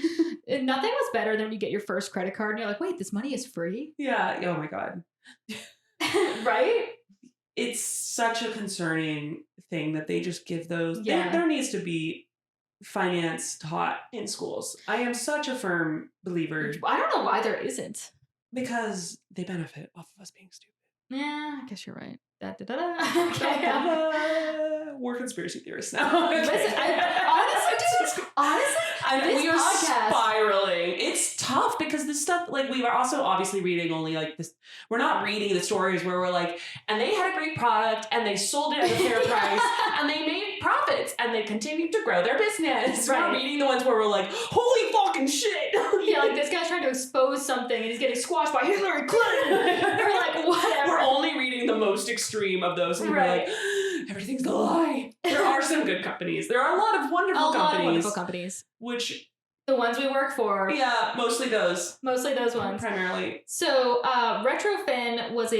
Nothing was better than when you get your first credit card and you're like, wait, this money is free? Yeah. Oh my God. Right? It's such a concerning thing that they just give those. Yeah. There needs to be finance taught in schools. I am such a firm believer. I don't know why there isn't. Because they benefit off of us being stupid. Yeah, I guess you're right. Okay. We're conspiracy theorists now. Okay. Listen, honestly, we are spiraling. It's tough because this stuff, like, we are also obviously reading only like this. We're not reading the stories where we're like, and they had a great product and they sold it at a fair price and they made profits and they continued to grow their business. Right. We're not reading the ones where we're like, holy fucking shit. Yeah, like this guy's trying to expose something and he's getting squashed by Hillary Clinton. We're like, whatever. We're only reading the most extreme of those and we're like, everything's a lie. There are some good companies. There are a lot of wonderful companies. Which... The ones we work for. Yeah, mostly those. Mostly those ones. Primarily. So Retrofin was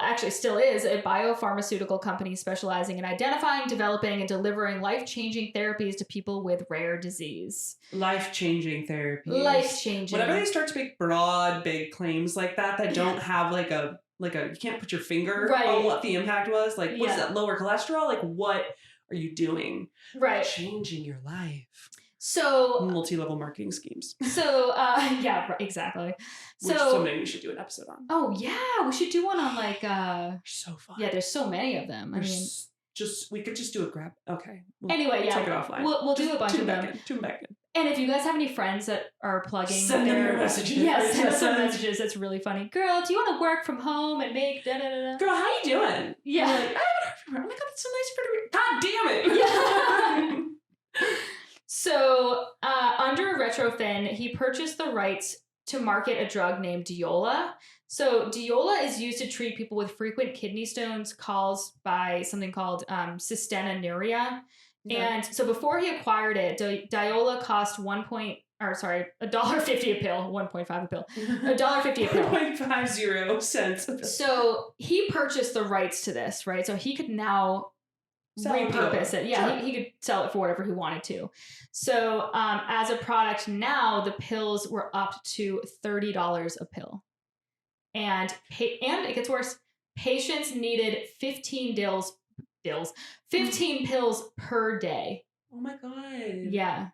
actually still is a biopharmaceutical company specializing in identifying, developing, and delivering life-changing therapies to people with rare disease. Life-changing therapies. Life-changing. Whenever they start to make broad, big claims like that don't have like a you can't put your finger on what the impact was. Like, what is that, lower cholesterol? Like, what are you doing? Right. Changing your life. So multi-level marketing schemes. So yeah, exactly. Which someday we should do an episode on. Oh yeah, we should do one on like so fun. Yeah, there's so many of them. We could just do a grab. Okay. Anyway, take it offline. We'll do a bunch of them. Tune back in. And if you guys have any friends that are plugging, send them your messages. Yes, send us some messages. It's really funny. Girl, do you want to work from home and make da da da? Girl, how you doing? Yeah. Like, I haven't heard from her. Oh my God, that's so nice for her. God damn it. Yeah. So, under Retrofin, he purchased the rights to market a drug named Diola. So, Diola is used to treat people with frequent kidney stones caused by something called cystinuria. Yeah. And so, before he acquired it, Diola cost $1.50 a pill, 1.5 a pill, $1.50 a pill, 0.50 cents a pill. So, he purchased the rights to this, right? So, he could now repurpose it. Yeah, he could sell it for whatever he wanted to. So as a product now, the pills were up to $30 a pill. And it gets worse. Patients needed 15 pills per day. Oh my God. Yeah.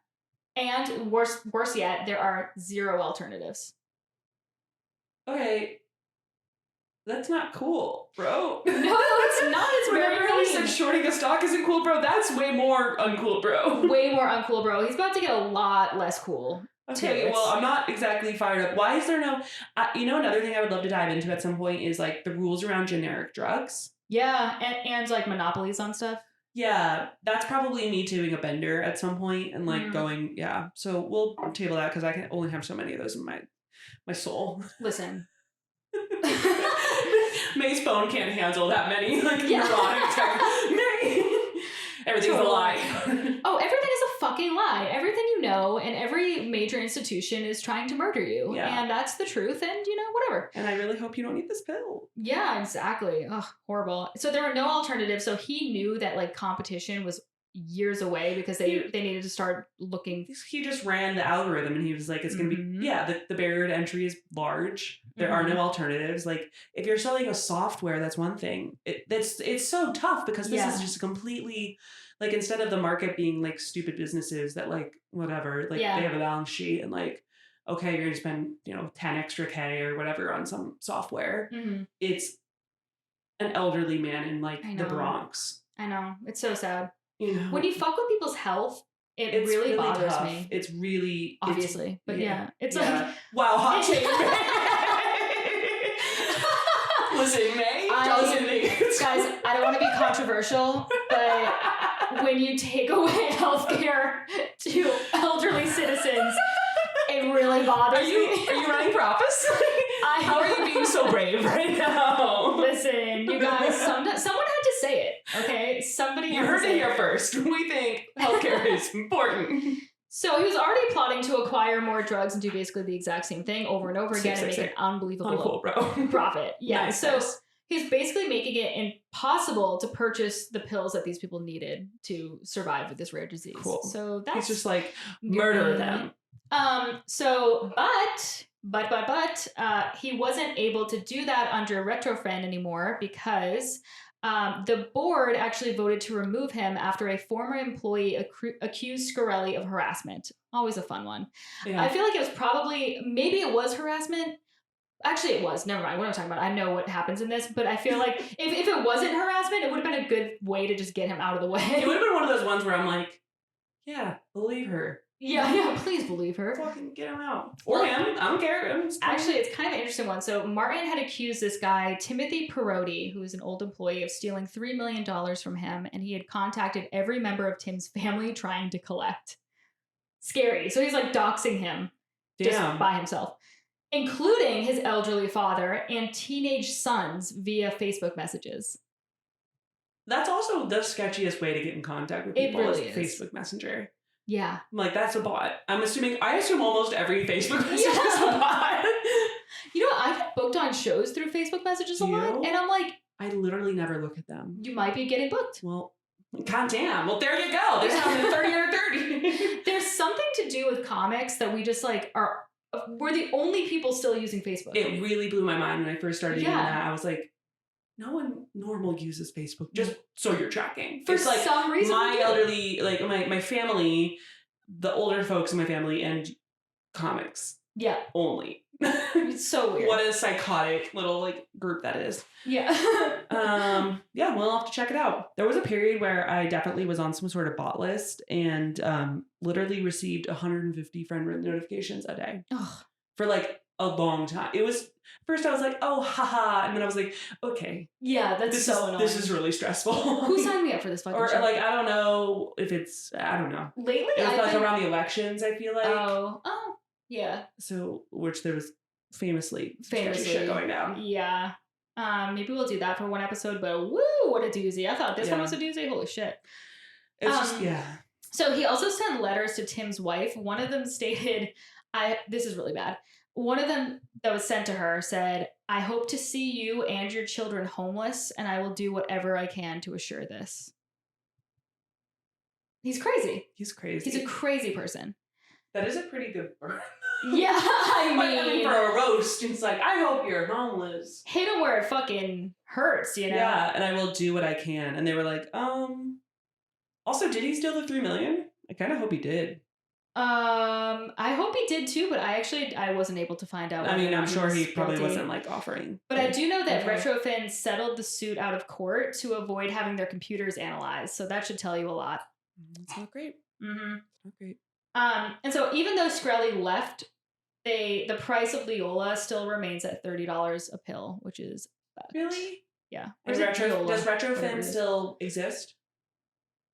And worse yet, there are 0 alternatives. Okay. That's not cool, bro. No, it's not. It's very Remember how we said shorting a stock isn't cool, bro? That's way more uncool, bro. Way more uncool, bro. He's about to get a lot less cool. Okay, well, I'm not exactly fired up. Why is there no... another thing I would love to dive into at some point is, like, the rules around generic drugs. Yeah, and like, monopolies on stuff. Yeah, that's probably me doing a bender at some point and, like, going... Yeah, so we'll table that because I can only have so many of those in my soul. Listen... May's phone can't handle that many neurotic texts. May! Everything's a lie. Oh, everything is a fucking lie. Everything you know and every major institution is trying to murder you. Yeah. And that's the truth and, whatever. And I really hope you don't eat this pill. Yeah, exactly. Ugh, horrible. So there were no alternatives. So he knew that, like, competition was years away because they needed to start looking. He just ran the algorithm and he was like, it's going to be, the barrier to entry is large. There are no alternatives. Like, if you're selling a software, that's one thing. It's so tough because this is just completely, like, instead of the market being, like, stupid businesses that, like, whatever, like, they have a balance sheet and, like, okay, you're going to spend, 10 extra K or whatever on some software. Mm-hmm. It's an elderly man in like I the know. Bronx. I know. It's so sad. You know, When you fuck with people's health, it's really bothers tough. me. It's really Obviously. But yeah. It's like, wow, hot take. Listen, May doesn't think it's guys, I don't want to be controversial, but when you take away healthcare to elderly citizens, it really bothers me. Are you running for office? How are you being so brave right now? Listen, you guys, someone had to say it, okay? Somebody You heard it here first. We think healthcare is important. So he was already plotting to acquire more drugs and do basically the exact same thing over and over again and make an unbelievable profit. Yeah. Nice, so nice. he's basically making it impossible to purchase the pills that these people needed to survive with this rare disease. Cool. So that's he's just like murder them. But he wasn't able to do that under Retrofriend anymore because the board actually voted to remove him after a former employee accused Shkreli of harassment. Always a fun one. Yeah. I feel like it was maybe it was harassment. Actually, it was. Never mind. What am I talking about? I know what happens in this, but I feel like if it wasn't harassment, it would have been a good way to just get him out of the way. It would have been one of those ones where I'm like, yeah, believe her. Yeah, please believe her. Fucking get him out. Or him. I don't care. Actually, it's kind of an interesting one. So Martin had accused this guy, Timothy Perotti, who is an old employee, of stealing $3 million from him, and he had contacted every member of Tim's family trying to collect. Scary. So he's like doxing him just by himself, including his elderly father and teenage sons via Facebook messages. That's also the sketchiest way to get in contact with people. It really is Facebook Messenger. Yeah. I'm like, that's a bot. I assume almost every Facebook message is a bot. You know what? I get booked on shows through Facebook messages a lot, and I'm like, I literally never look at them. You might be getting booked. Well, goddamn. Well, there you go. There's something 30 or 30. There's something to do with comics that we just like we're the only people still using Facebook. It really blew my mind when I first started doing that. I was like, no one normal uses Facebook, just so you're tracking. For some reason, my elderly, like my family, the older folks in my family, and comics. Yeah. Only. It's so weird. What a psychotic little like group that is. Yeah. Yeah, we'll have to check it out. There was a period where I definitely was on some sort of bot list and literally received 150 friend notifications a day. Ugh. For like a long time. It was first I was like, oh haha, and then I was like, okay. Yeah, that's annoying. This is really stressful. Who signed me up for this fucking Or show? like I don't know if it's I don't know. Lately it was like around the elections, I feel like. Oh. Yeah. So which there was famously shit going down. Yeah. Maybe we'll do that for one episode, but woo, what a doozy. I thought this one was a doozy. Holy shit. It's just So he also sent letters to Tim's wife. One of them stated, this is really bad. One of them that was sent to her said, I hope to see you and your children homeless, and I will do whatever I can to assure this. He's crazy. He's crazy. He's a crazy person. That is a pretty good burn. Yeah, I mean, for a roast, it's like, I hope you're homeless. Hit him where it fucking hurts, you know? Yeah, and I will do what I can. And they were like, also, did he steal the $3 million? I kind of hope he did. I hope he did too, but I wasn't able to find out. I mean, I'm sure he probably wasn't like offering. But I do know that Retrofin settled the suit out of court to avoid having their computers analyzed. So that should tell you a lot. It's not great. Mm-hmm. Not great. And so even though Shkreli left, the price of Leola still remains at $30 a pill, which is really? Yeah. Does Retrofin still exist?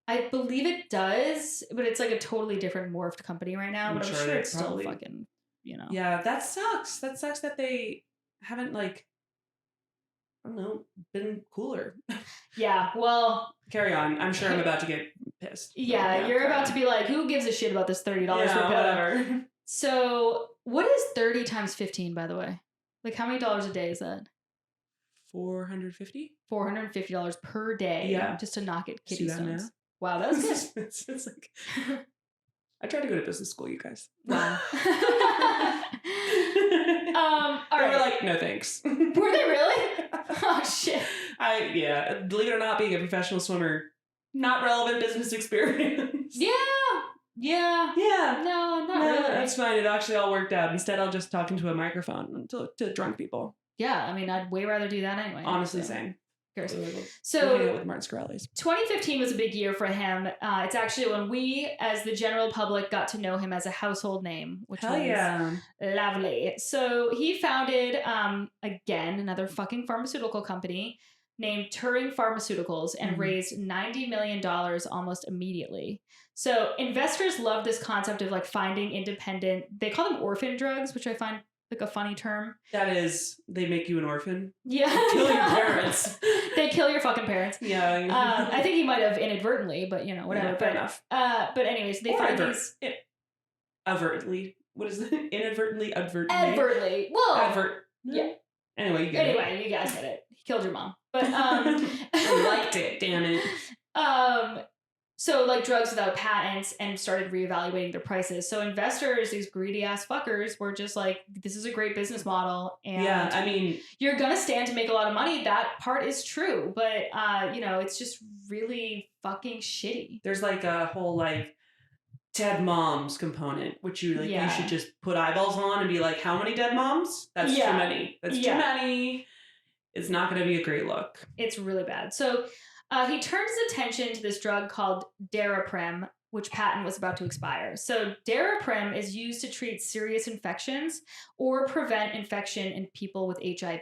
I believe it does, but it's like a totally different morphed company right now. But I'm sure it's still fucking, you know. Yeah, that sucks. That sucks that they haven't like, I don't know, been cooler. Yeah, well. Carry on. I'm sure I'm about to get pissed. Yeah, you're about to be like, who gives a shit about this $30 per pill? Whatever. So what is 30 times 15, by the way? Like how many dollars a day is that? $450? $450 per day. Yeah. Just to knock it kitty stones. Now? Wow, that's good. it's like I tried to go to business school, you guys. Wow. All right. They were like, no thanks. Were they really? Oh shit. Believe it or not, being a professional swimmer, not relevant business experience. Yeah. Yeah. Yeah. No, not No, really. that's fine. It actually all worked out. Instead, I'll just talk into a microphone to drunk people. Yeah, I mean, I'd way rather do that anyway. Honestly, so. same. So hang out with Martin Shkreli's. 2015 was a big year for him. It's actually when we, as the general public, got to know him as a household name, which was lovely. So he founded, again, another fucking pharmaceutical company named Turing Pharmaceuticals and raised $90 million almost immediately. So investors love this concept of like finding independent, they call them orphan drugs, which I find like a funny term. That is, they make you an orphan. Yeah. Kill your parents. They kill your fucking parents. Yeah. I think he might have inadvertently, but you know, whatever. Yeah, fair enough. But anyways, they find these overtly. What is it? Inadvertently, advertently. Advertently. Well, advert. Yeah. Anyway, you guys get it. He killed your mom. But I liked it, damn it. So like drugs without patents and started reevaluating their prices. So investors, these greedy ass fuckers, were just like, this is a great business model. And yeah, I mean, you're going to stand to make a lot of money. That part is true. But, you know, it's just really fucking shitty. There's like a whole like dead moms component, which you like, you should just put eyeballs on and be like, how many dead moms? That's too many. That's too many. It's not going to be a great look. It's really bad. So he turns his attention to this drug called Daraprim, which patent was about to expire. So Daraprim is used to treat serious infections or prevent infection in people with HIV.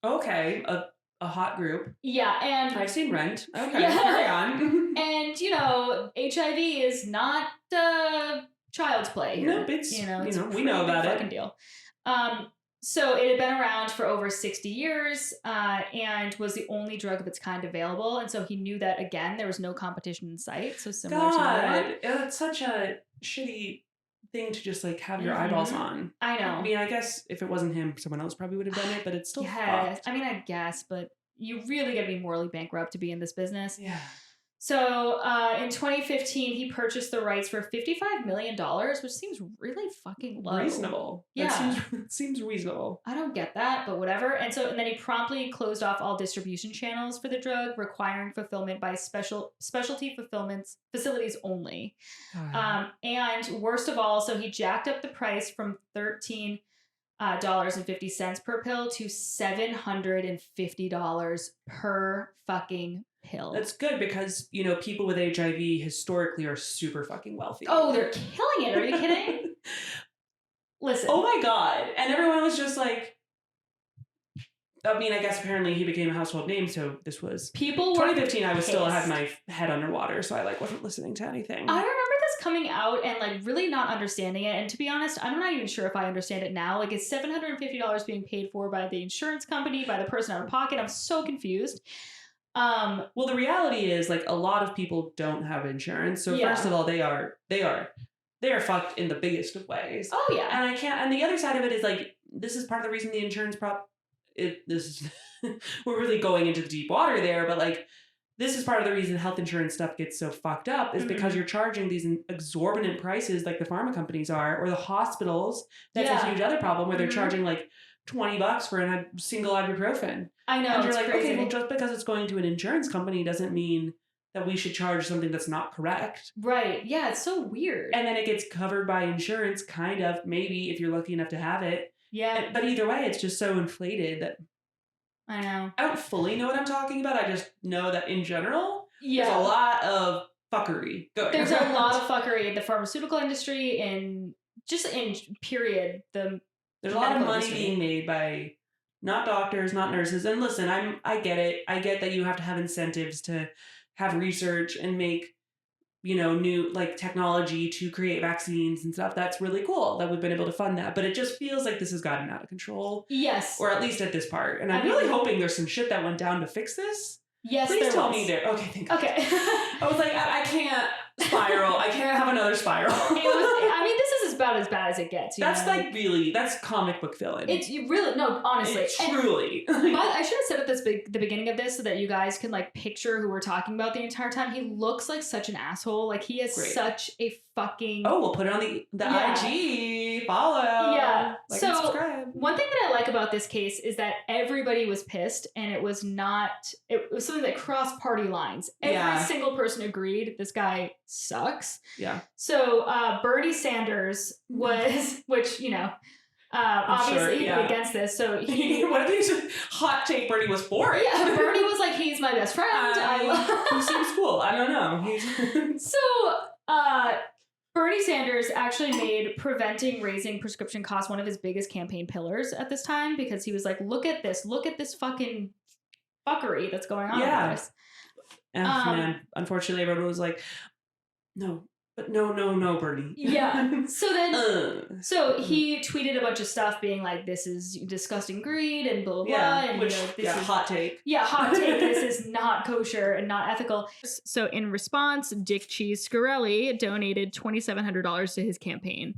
Okay, a hot group. Yeah, and I've seen Rent. Okay, carry on. And you know, HIV is not child's play here. No, it's it's we know about fucking deal. So it had been around for over 60 years and was the only drug of its kind available. And so he knew that, again, there was no competition in sight. So similar to that. It's such a shitty thing to just like have your eyeballs on. I know. I mean, I guess if it wasn't him, someone else probably would have done it, but it's still fucked. I mean, I guess, but you really got to be morally bankrupt to be in this business. Yeah. So in 2015, he purchased the rights for $55 million, which seems really fucking low. Reasonable. Yeah. That seems reasonable. I don't get that, but whatever. And then he promptly closed off all distribution channels for the drug, requiring fulfillment by specialty fulfillment facilities only. And worst of all, so he jacked up the price from $13.50 per pill to $750 per fucking pill. That's good because, you know, people with HIV historically are super fucking wealthy. Oh, they're killing it. Are you kidding? Listen. Oh my God. And everyone was just like, I mean, I guess apparently he became a household name, so this was... 2015, I was still had my head underwater, so I like wasn't listening to anything. I remember this coming out and like really not understanding it. And to be honest, I'm not even sure if I understand it now. Like, it's $750 being paid for by the insurance company, by the person out of pocket. I'm so confused. Well, the reality is like a lot of people don't have insurance. So first of all, they are fucked in the biggest of ways. Oh yeah. And the other side of it is like, this is part of the reason the insurance we're really going into the deep water there, but like, this is part of the reason health insurance stuff gets so fucked up is because you're charging these exorbitant prices like the pharma companies are, or the hospitals. That's a huge other problem where they're charging like $20 for a single ibuprofen. I know. And you're like, crazy. okay, well, just because it's going to an insurance company doesn't mean that we should charge something that's not correct. Right. Yeah, it's so weird. And then it gets covered by insurance, kind of, maybe, if you're lucky enough to have it. Yeah. But either way, it's just so inflated that... I know. I don't fully know what I'm talking about. I just know that in general, there's a lot of fuckery going on. There's a lot of fuckery in the pharmaceutical industry and just in period. There's a lot of money being made by not doctors, not nurses. And listen, I get it. I get that you have to have incentives to have research and make, you know, new like technology to create vaccines and stuff. That's really cool that we've been able to fund that. But it just feels like this has gotten out of control. Yes. Or at least at this part. And I'm really hoping there's some shit that went down to fix this. Yes, please tell me there. Okay, thank you. Okay. I was like, I can't spiral. I can't have another spiral. This is about as bad as it gets. That's that's comic book villain. It's really, no, honestly. Truly. I should have said at the beginning of this so that you guys can like picture who we're talking about the entire time. He looks like such an asshole. Like he has such a fucking... Oh, we'll put it on the IG. follow. Yeah. Like So, and subscribe. One thing that I like about this case is that everybody was pissed, and it was something that crossed party lines. Every single person agreed this guy sucks. Yeah. So Bernie Sanders was, which, obviously he'd be against this. So what if he's hot take Bernie was for it? Yeah, Bernie was like, he's my best friend. He seems cool. I don't know. So Bernie Sanders actually made preventing raising prescription costs one of his biggest campaign pillars at this time, because he was like, look at this fucking fuckery that's going on with this. And man, unfortunately, everyone was like, no, but no, Bernie. Yeah. So then, so he tweeted a bunch of stuff being like, this is disgusting greed and blah, blah, blah. And, which, this is hot take. Yeah, hot take. This is not kosher and not ethical. So in response, Dick Cheese Shkreli donated $2,700 to his campaign.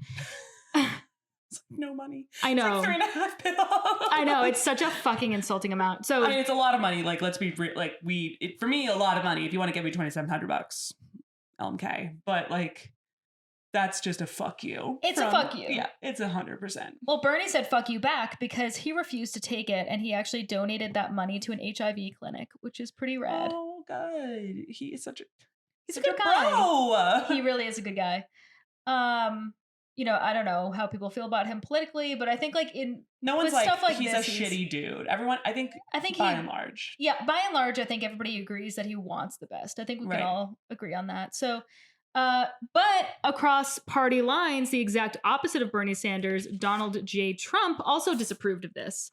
It's like no money. I know. It's like $3.5 bills. I know. It's such a fucking insulting amount. So I mean, it's a lot of money. Like, let's be like, for me, a lot of money. If you want to give me $2,700, LMK. But like, that's just a fuck you. It's a fuck you. Yeah, it's 100%. Well, Bernie said fuck you back because he refused to take it, and he actually donated that money to an HIV clinic, which is pretty rad. Oh, good. He is He's a good guy. Bro. He really is a good guy. I don't know how people feel about him politically, but I think no one's like, stuff like he's this, a shitty dude. Everyone, I think by and large. Yeah, by and large, I think everybody agrees that he wants the best. I think we can all agree on that. So, but across party lines, the exact opposite of Bernie Sanders, Donald J. Trump also disapproved of this.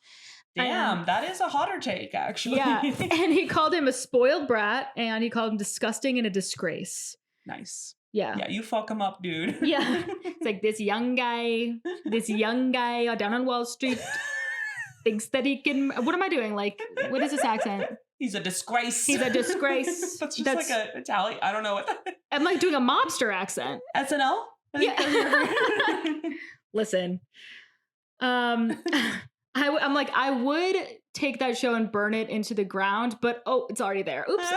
Damn, that is a hotter take, actually. Yeah, and he called him a spoiled brat, and he called him disgusting and a disgrace. Nice. Yeah. Yeah, you fuck him up, dude. Yeah. It's like this young guy down on Wall Street thinks that he can. What am I doing? Like, what is this accent? He's a disgrace. He's a disgrace. That's just like an Italian. I don't know what that is. I'm like doing a mobster accent. SNL? Yeah. Listen. I'm like, I would take that show and burn it into the ground, but it's already there. Oops.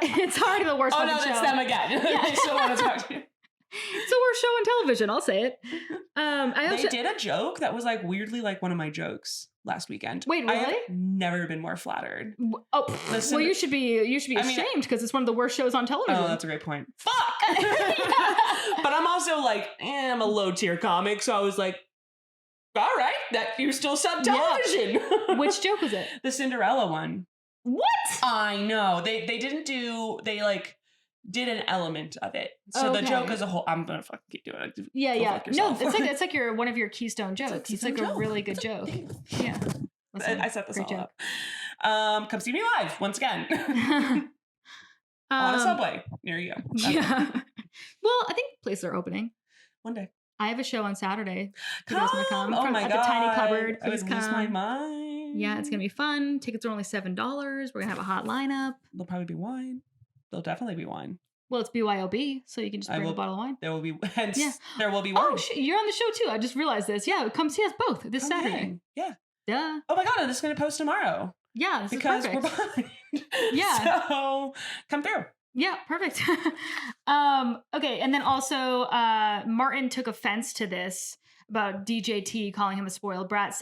It's already the worst. Oh no, that's them again. Yeah. They still want to talk to you. It's the worst show on television. I'll say it. They did a joke that was like weirdly like one of my jokes last weekend. Wait, really? I have never been more flattered. Oh, well, you should be ashamed because it's one of the worst shows on television. Oh, that's a great point. Fuck. But I'm also like, I'm a low tier comic, so I was like, all right, that you still sub television. Yeah. Which joke was it? The Cinderella one. What? I know. They like did an element of it. So the joke as a whole, I'm gonna fucking keep doing it. Yeah. No, it's like one of your keystone jokes. It's like a really good joke. Yeah. Listen, I set this all joke. up. Come see me live once again. On a subway near you. Yeah. Well, I think places are opening. One day. I have a show on Saturday. Come. Oh my God. At the Tiny Cupboard. Please come. I would lose my mind. Yeah, it's going to be fun. Tickets are only $7. We're going to have a hot lineup. There'll probably be wine. There'll definitely be wine. Well, it's BYOB, so you can just bring a bottle of wine. There will be, there will be wine. Oh, you're on the show too. I just realized this. Yeah, come see us both this Saturday. In. Yeah. Duh. Oh my God, I'm just going to post tomorrow. Yeah, this because is perfect. we're behind. Yeah. So come through. Yeah, perfect. Okay, and then also Martin took offense to this about DJT calling him a spoiled brat,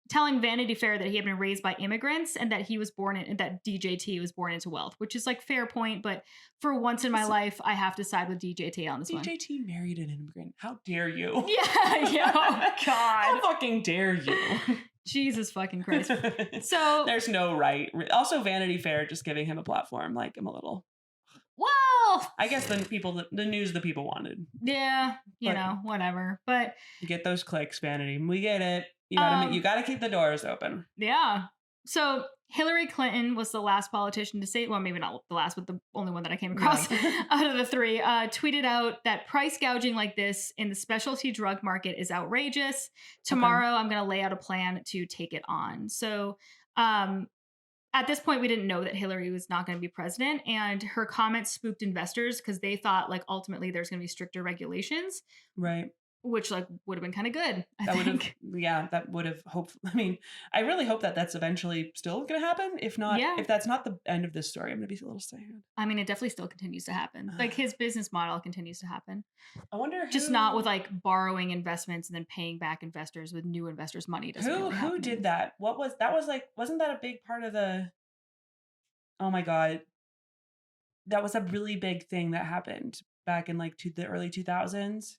telling Vanity Fair that he had been raised by immigrants and that he was that DJT was born into wealth, which is like fair point, but for once in my life, I have to side with DJT on this one. DJT married an immigrant. How dare you? Yeah, oh God. How fucking dare you? Jesus fucking Christ. So there's no right. Also, Vanity Fair just giving him a platform. Like, I'm a little. Well, I guess the news the people wanted. Yeah, you know, whatever. But you get those clicks, Vanity. We get it. You gotta keep the doors open. Yeah. So Hillary Clinton was the last politician to say, well, maybe not the last, but the only one that I came across out of the three, tweeted out that price gouging like this in the specialty drug market is outrageous. Tomorrow, I'm going to lay out a plan to take it on. So, at this point, we didn't know that Hillary was not going to be president, and her comments spooked investors because they thought, like, ultimately there's going to be stricter regulations. Right. which like would have been kind of good. That would have hoped. I mean, I really hope that that's eventually still going to happen. If not, if that's not the end of this story, I'm going to be a little sad. I mean, it definitely still continues to happen. Like his business model continues to happen. I wonder just not with like borrowing investments and then paying back investors with new investors' money. Who did that? Wasn't that a big part of the? Oh my God, that was a really big thing that happened back in like the early 2000s.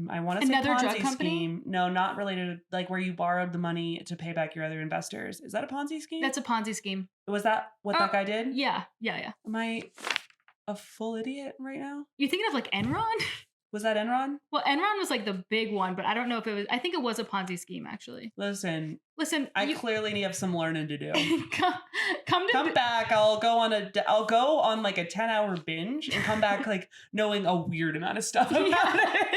I want to say another Ponzi drug company scheme. No, not related to like where you borrowed the money to pay back your other investors. Is that a Ponzi scheme? That's a Ponzi scheme. Was that what that guy did? Yeah. Am I a full idiot right now? You're thinking of like Enron? Was that Enron? Well, Enron was like the big one, but I don't know if it was. I think it was a Ponzi scheme actually. Listen. I clearly have some learning to do. come back. I'll go on like a 10-hour binge and come back like knowing a weird amount of stuff about it.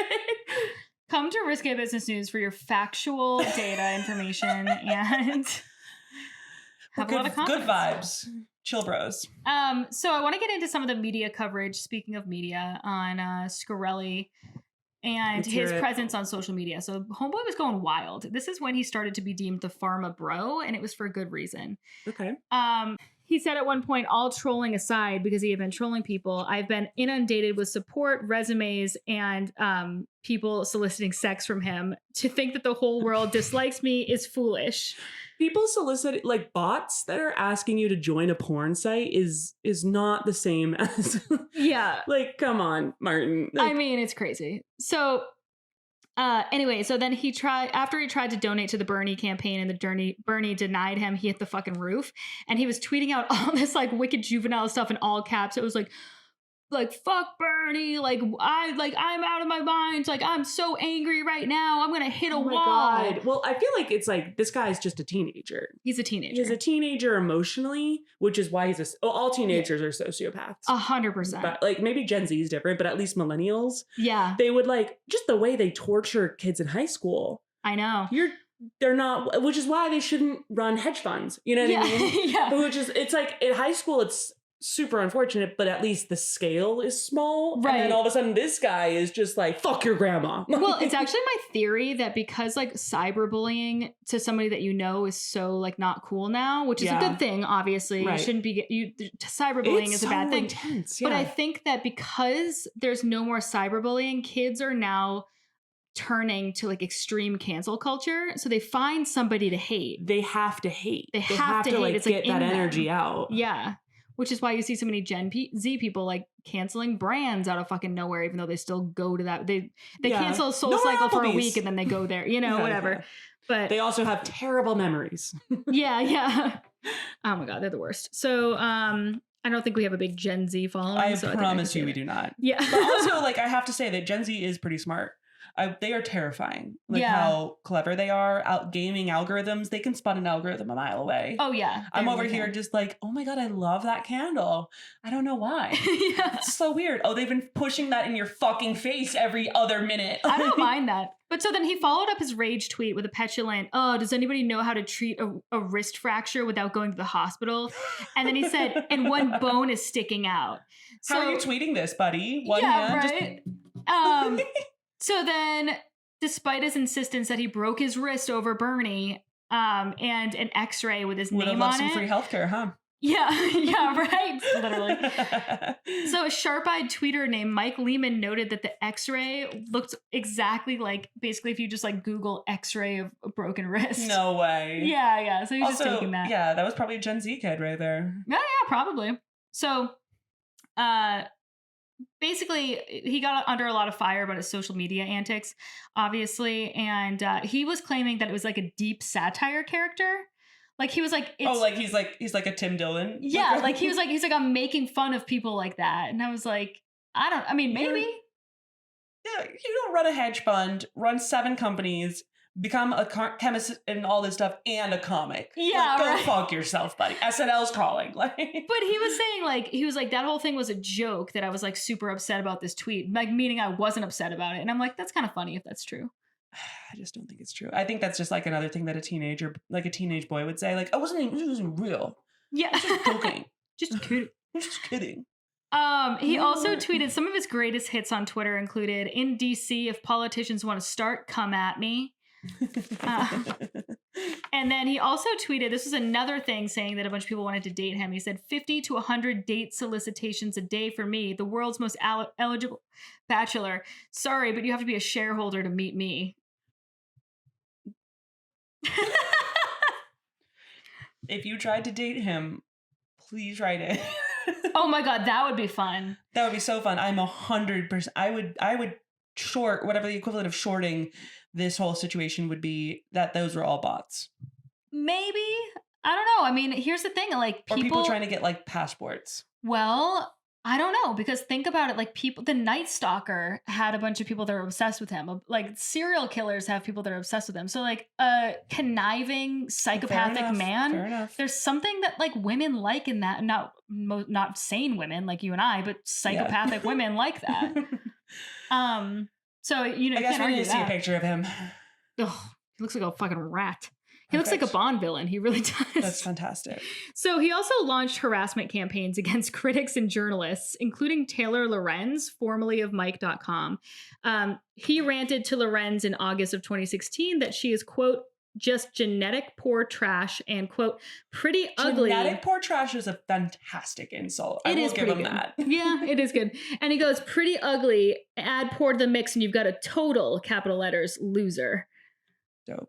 Come to Risque Business News for your factual data information and have a lot of confidence. Good vibes. Chill bros. So I want to get into some of the media coverage, speaking of media, on Shkreli and his presence on social media. So Homeboy was going wild. This is when he started to be deemed the Pharma bro, and it was for good reason. Okay. He said at one point, all trolling aside, because he had been trolling people, I've been inundated with support, resumes, and people soliciting sex from him. To think that the whole world dislikes me is foolish. People solicit like bots that are asking you to join a porn site is not the same as like, come on, Martin. Like, I mean, it's crazy. So anyway, so then after he tried to donate to the Bernie campaign and the Bernie denied him, he hit the fucking roof and he was tweeting out all this like wicked juvenile stuff in all caps. It was like fuck Bernie, I'm out of my mind, like I'm so angry right now, I'm gonna hit a wall. God. Well, I feel like it's like this guy's just a teenager. He's a teenager. He's a teenager emotionally, which is why all teenagers are sociopaths. 100%. But like maybe Gen Z is different, but at least millennials, they would like just the way they torture kids in high school. I know. They're not, which is why they shouldn't run hedge funds. You know what I mean? Which is, it's like in high school, it's super unfortunate, but at least the scale is small. Right. And then all of a sudden this guy is just like, fuck your grandma. Well, it's actually my theory that because like cyberbullying to somebody that you know is so like not cool now, which is a good thing, obviously. Right. You shouldn't be, cyberbullying is a bad thing. Intense, But I think that because there's no more cyberbullying, kids are now turning to like extreme cancel culture. So they find somebody to hate. They have to hate. They have to hate. Like, it's get that energy out. Yeah. Which is why you see so many Gen Z people like canceling brands out of fucking nowhere, even though they still go to that. They cancel Soul Cycle for a week and then they go there, whatever. Yeah. But they also have terrible memories. Yeah. Oh my God, they're the worst. So I don't think we have a big Gen Z following. I promise you we do not. Yeah. But also, like, I have to say that Gen Z is pretty smart. They are terrifying. Like how clever they are out gaming algorithms. They can spot an algorithm a mile away. Oh yeah. I'm over here just like, oh my God, I love that candle. I don't know why. It's so weird. Oh, they've been pushing that in your fucking face every other minute. I don't mind that. But so then he followed up his rage tweet with a petulant, oh, does anybody know how to treat a wrist fracture without going to the hospital? And then he said, and one bone is sticking out. So, how are you tweeting this, buddy? One hand? Right? So then, despite his insistence that he broke his wrist over Bernie and an X-ray with his name on it. Some free healthcare, huh? Yeah, right. Literally. So a sharp-eyed tweeter named Mike Lehman noted that the X-ray looked exactly like, basically, if you just like Google X-ray of a broken wrist. No way. Yeah. So he's just taking that. Yeah, that was probably a Gen Z kid right there. Yeah, probably. So, basically, he got under a lot of fire about his social media antics, obviously, and he was claiming that it was like a deep satire character. Like he was like, he's like a Tim Dillon. Yeah, like he's like I'm making fun of people like that, and I was like, maybe. Yeah, you don't run a hedge fund, run 7 companies, become a chemist and all this stuff, and a comic. Yeah, go fuck yourself, buddy. SNL's calling. Like, but he was saying that whole thing was a joke. That I was like super upset about this tweet, like meaning I wasn't upset about it, and I'm like, that's kind of funny if that's true. I just don't think it's true. I think that's just like another thing that a teenage boy would say. Like, it wasn't real. Yeah, I was just joking. Just kidding. I'm just kidding. He also tweeted some of his greatest hits on Twitter included, in DC, if politicians want to start, come at me. And then he also tweeted, this was another thing saying that a bunch of people wanted to date him. He said, 50 to 100 date solicitations a day for me, the world's most eligible bachelor. Sorry, but you have to be a shareholder to meet me. If you tried to date him, please write it. Oh my God, that would be fun. That would be so fun. I'm 100%. I would short whatever the equivalent of shorting this whole situation would be, that those were all bots. Maybe. I don't know. I mean, here's the thing. Like people trying to get like passports. Well, I don't know, because think about it. Like the Night Stalker had a bunch of people that are obsessed with him. Like serial killers have people that are obsessed with him. So like a conniving psychopathic man, there's something that like women like in that. Not sane women like you and I, but psychopathic women like that. So you know, I guess we need to see a picture of him. Ugh, he looks like a fucking rat. He looks like a Bond villain. He really does. That's fantastic. So he also launched harassment campaigns against critics and journalists, including Taylor Lorenz, formerly of Mike.com. He ranted to Lorenz in August of 2016 that she is, quote, just genetic poor trash and, quote, pretty ugly. Genetic poor trash is a fantastic insult. I will give him that. Yeah, it is good. And he goes, pretty ugly, add poor to the mix and you've got a total, capital letters, loser. Dope.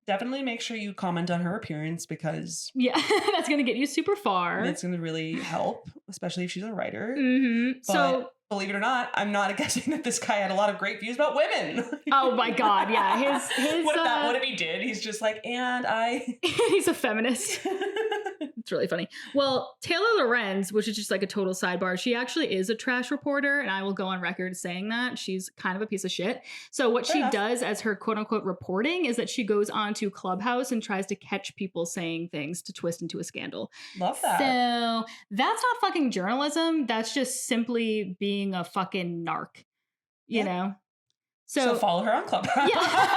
Definitely make sure you comment on her appearance, because that's going to get you super far. It's going to really help, especially if she's a writer. Mm-hmm. But so believe it or not, I'm not guessing that this guy had a lot of great views about women. Oh my God, yeah. His what if he did? He's just like, and I... He's a feminist. It's really funny. Well, Taylor Lorenz, which is just like a total sidebar, she actually is a trash reporter, and I will go on record saying that. She's kind of a piece of shit. So what she does as her quote-unquote reporting is that she goes on to Clubhouse and tries to catch people saying things to twist into a scandal. Love that. So that's not fucking journalism. That's just simply being a fucking narc, you know? So follow her on Clubhouse. Yeah.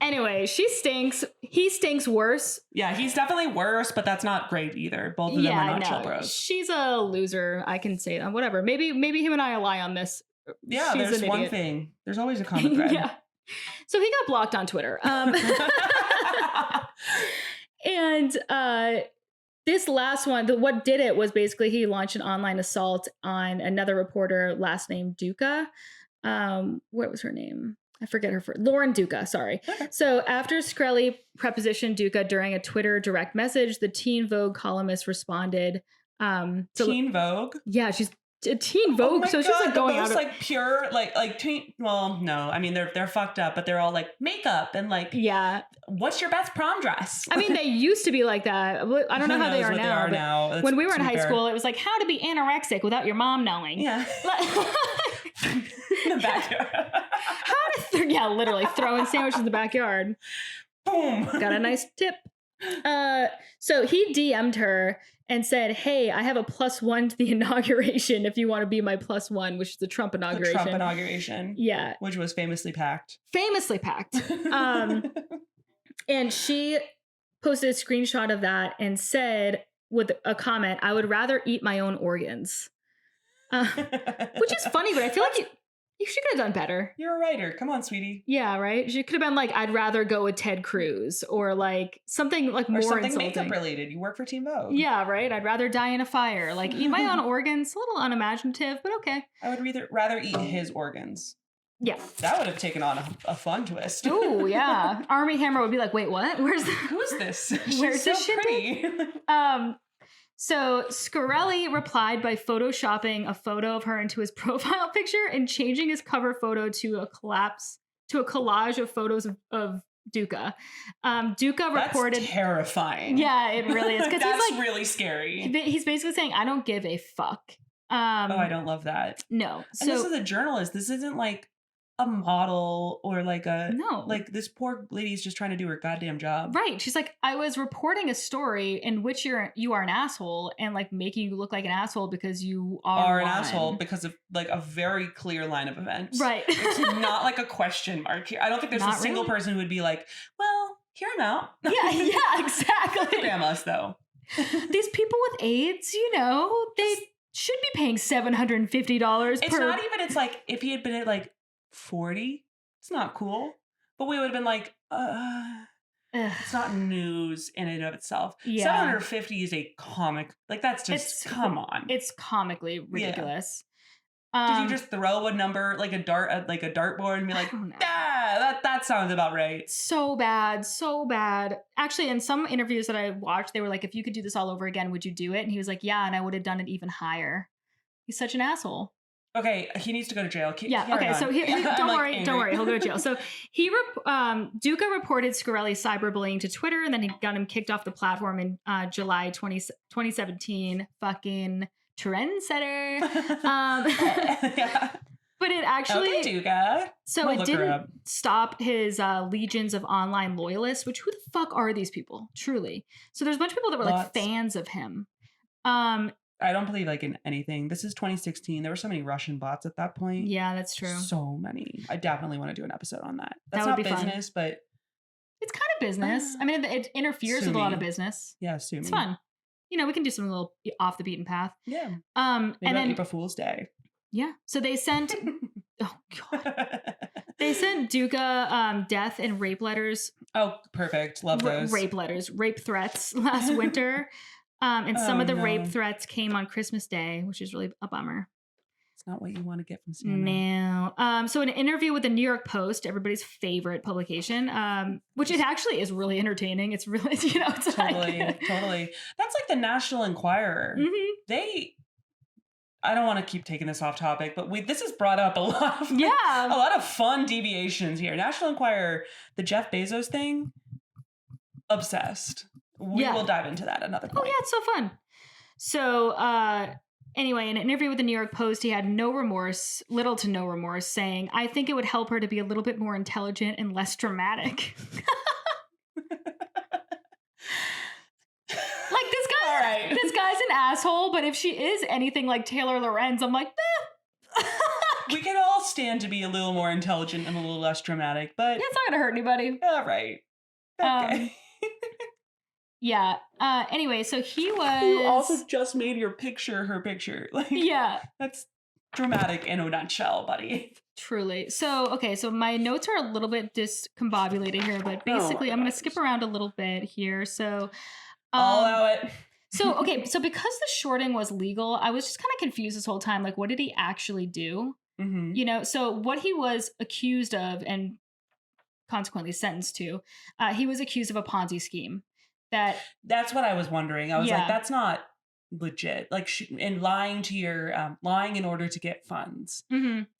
Anyway, she stinks. He stinks worse. Yeah, he's definitely worse, but that's not great either. Both of them are not chill bros. She's a loser. I can say that. Whatever. Maybe him and I ally on this. Yeah, there's one thing. There's always a common thread. Yeah. So he got blocked on Twitter. And this last one, what did it was basically he launched an online assault on another reporter, last name Duca. What was her name? I forget her first. Lauren Duca, sorry. Okay. So after Shkreli prepositioned Duca during a Twitter direct message, the Teen Vogue columnist responded. Teen Vogue? Yeah, she's a Teen Vogue. Oh so she's like going out of like pure like teen. Well, no, I mean they're fucked up, but they're all like makeup and like what's your best prom dress? I mean, they used to be like that. I don't know how they are now. When we were in high school, it was like how to be anorexic without your mom knowing. Yeah. In the backyard. Literally throwing sandwiches in the backyard. Boom. Got a nice tip. So he DM'd her and said, hey, I have a +1 to the inauguration if you want to be my +1, which is the Trump inauguration. The Trump inauguration. Yeah. Which was famously packed. And she posted a screenshot of that and said with a comment, I would rather eat my own organs. Which is funny, but I feel like you should have done better. You're a writer. Come on, sweetie. Yeah, right? She could have been like, I'd rather go with Ted Cruz or like something like more insulting. Makeup related. You work for Teen Vogue. Yeah, right? I'd rather die in a fire. Like eat my own organs. A little unimaginative, but okay. I would rather eat his organs. Yeah. That would have taken on a fun twist. Oh, yeah. Army Hammer would be like, wait, what? Who's this? Where's this shit? Pretty. So Shkreli replied by photoshopping a photo of her into his profile picture and changing his cover photo to a collage of photos of Duca. Duca reported. That's terrifying. Yeah, it really is. That's he's like, really scary. He's basically saying, I don't give a fuck. I don't love that. No. And this is a journalist. This isn't like a model or like like this poor lady's just trying to do her goddamn job. Right. She's like, I was reporting a story in which you are an asshole and like making you look like an asshole because you are an asshole because of like a very clear line of events. Right. It's not like a question mark here. I don't think there's a single person who would be like, well, hear him out. Yeah, exactly. Damn us though. These people with AIDS, you know, they should be paying $750 It's not even, it's like, if he had been at like 40, it's not cool. But we would have been like, it's not news in and of itself. Yeah. 750 is a comic. Like, that's just, come on. It's comically ridiculous. Did you just throw a number, like a dartboard and be like, that sounds about right. So bad. Actually, in some interviews that I watched, they were like, if you could do this all over again, would you do it? And he was like, yeah, and I would have done it even higher. He's such an asshole. Okay, he needs to go to jail. Okay, so don't worry, he'll go to jail. So Duca reported Shkreli cyberbullying to Twitter, and then he got him kicked off the platform in July 2017. Fucking trendsetter. But it actually, okay, Duca. So it didn't stop his legions of online loyalists, which who the fuck are these people? Truly. So there's a bunch of people that were like fans of him. I don't believe like in anything. This is 2016. There were so many Russian bots at that point. Yeah, that's true. So many. I definitely want to do an episode on that. That's not business, but it's kind of business. I mean, it interferes with a lot of business. Yeah, sue me. It's fun. You know, we can do something a little off the beaten path. Yeah. Maybe and then April Fool's Day. Yeah. So they sent. Oh God. They sent Duca death and rape letters. Oh, perfect. Love those. Rape threats last winter. And some of the rape threats came on Christmas Day, which is really a bummer. It's not what you want to get from Santa. No. So in an interview with the New York Post, everybody's favorite publication, which it actually is really entertaining. It's really, you know, it's totally. That's like the National Enquirer. Mm-hmm. I don't want to keep taking this off topic, but this has brought up a lot of fun deviations here. National Enquirer, the Jeff Bezos thing, obsessed. We will dive into that another point. Oh yeah, it's so fun. So anyway, in an interview with the New York Post, he had little to no remorse, saying, "I think it would help her to be a little bit more intelligent and less dramatic." Like this guy's an asshole, but if she is anything like Taylor Lorenz, I'm like, we can all stand to be a little more intelligent and a little less dramatic, but it's not gonna hurt anybody. All right. Okay. Yeah. Anyway, so he was. You also just made your picture her picture. Like, yeah. That's dramatic in a nutshell, buddy. Truly. So my notes are a little bit discombobulated here, but basically I'm going to skip around a little bit here. So. I'll allow it. So because the shorting was legal, I was just kind of confused this whole time. Like, what did he actually do? Mm-hmm. You know, so what he was accused of and consequently sentenced to, he was accused of a Ponzi scheme. That's what I was wondering. I was like, that's not legit. Like, and lying to your lying in order to get funds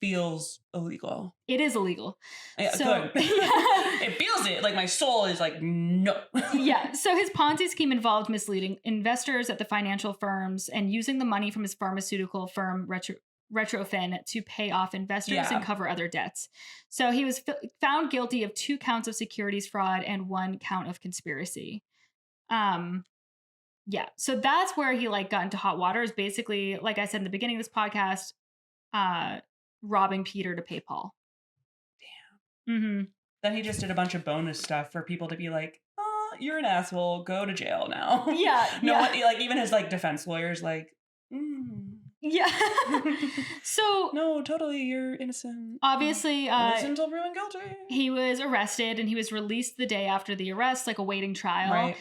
feels illegal. It is illegal. Yeah, so, it feels it. Like my soul is like, no. Yeah. So his Ponzi scheme involved misleading investors at the financial firms and using the money from his pharmaceutical firm Retrofin to pay off investors and cover other debts. So he was found guilty of 2 counts of securities fraud and 1 count of conspiracy. So that's where he like got into hot water, is basically, like I said in the beginning of this podcast, robbing Peter to pay Paul. Damn. Mm-hmm. Then he just did a bunch of bonus stuff for people to be like, oh, you're an asshole, go to jail now. Yeah. Like even his like defense lawyers like, Yeah. So no, totally, you're innocent. Obviously, innocent until proven guilty. He was arrested and he was released the day after the arrest, like awaiting trial. Right.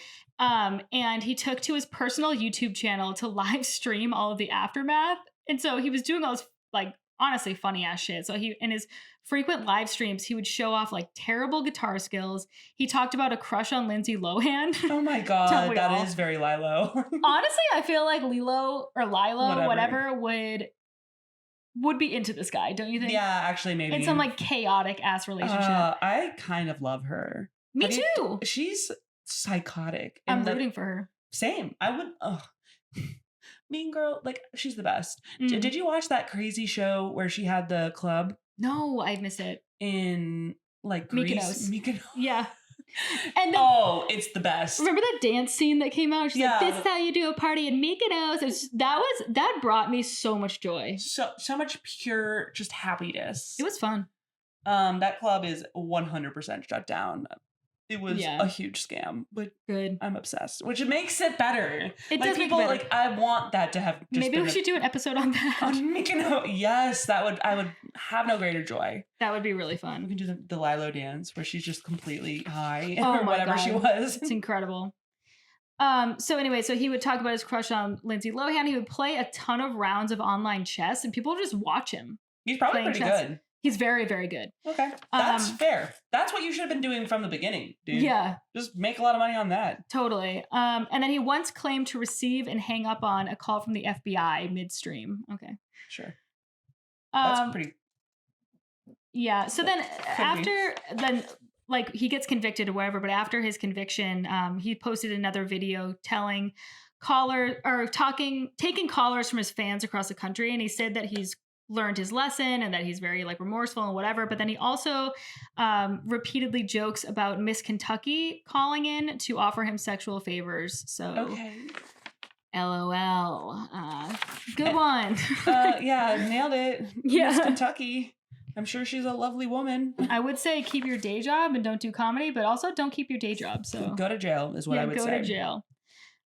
And he took to his personal YouTube channel to live stream all of the aftermath. And so he was doing all this like honestly funny ass shit. So in his frequent live streams, he would show off like terrible guitar skills. He talked about a crush on Lindsay Lohan. Oh my God, that is very Lilo. Honestly, I feel like Lilo or Lilo, whatever, would be into this guy, don't you think? Yeah, actually, maybe. In some like chaotic ass relationship. I kind of love her. Me too. She's psychotic. I'm rooting for her. Same. I would. Mean Girl, like, she's the best. Did you watch that crazy show where she had the club? No, I missed it. In like Greece? Mykonos. Yeah. And it's the best. Remember that dance scene that came out? She's like, this is how you do a party in Mykonos. That brought me so much joy. So much pure just happiness. It was fun. That club is 100% shut down. It was a huge scam, but good. I'm obsessed, which makes it better. It does people make it better. I want that to have. Just maybe we should do an episode on that. Yes, I would have no greater joy. That would be really fun. We can do the Lilo dance where she's just completely high or whatever she was. It's incredible. So anyway, so he would talk about his crush on Lindsay Lohan. He would play a ton of rounds of online chess, and people would just watch him. He's probably pretty good. He's very, very good. Okay. That's fair. That's what you should have been doing from the beginning, dude. Yeah. Just make a lot of money on that. Totally. And then he once claimed to receive and hang up on a call from the FBI midstream. Okay. Sure. That's pretty. Yeah. So then like he gets convicted or whatever, but after his conviction, he posted another video taking callers from his fans across the country. And he said that he's learned his lesson and that he's very like remorseful and whatever. But then he also repeatedly jokes about Miss Kentucky calling in to offer him sexual favors. So okay. LOL. Good one. Yeah, nailed it. Yeah. Miss Kentucky. I'm sure she's a lovely woman. I would say keep your day job and don't do comedy, but also don't keep your day job. So go to jail is what I would say. Go to jail.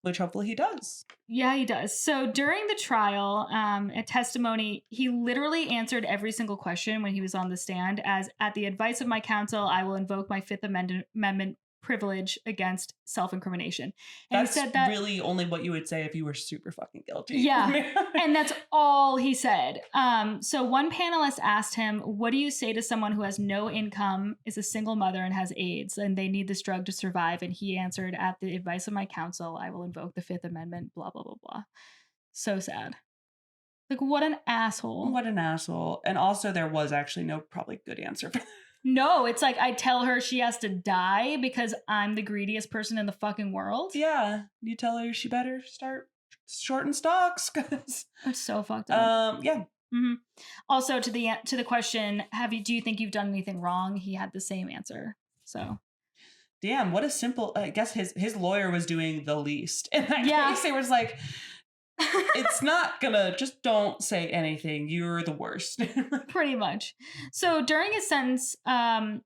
Which hopefully he does. Yeah, he does. So during the trial, at testimony, he literally answered every single question when he was on the stand as, at the advice of my counsel, I will invoke my Fifth Amendment privilege against self-incrimination. And that's he said that really only what you would say if you were super fucking guilty. Yeah. And that's all he said. So one panelist asked him, what do you say to someone who has no income, is a single mother and has AIDS and they need this drug to survive? And he answered, at the advice of my counsel, I will invoke the Fifth Amendment, blah, blah, blah, blah. So sad. Like, what an asshole. What an asshole. And also there was actually no probably good answer for that. No, it's like I tell her she has to die because I'm the greediest person in the fucking world. Yeah. You tell her she better start shorting stocks because it's so fucked up. Yeah. Mm-hmm. Also to the question, do you think you've done anything wrong? He had the same answer. So damn, what a simple I guess his lawyer was doing the least. In that case, it was like it's not gonna, just don't say anything. You're the worst. Pretty much. So during his sentence, the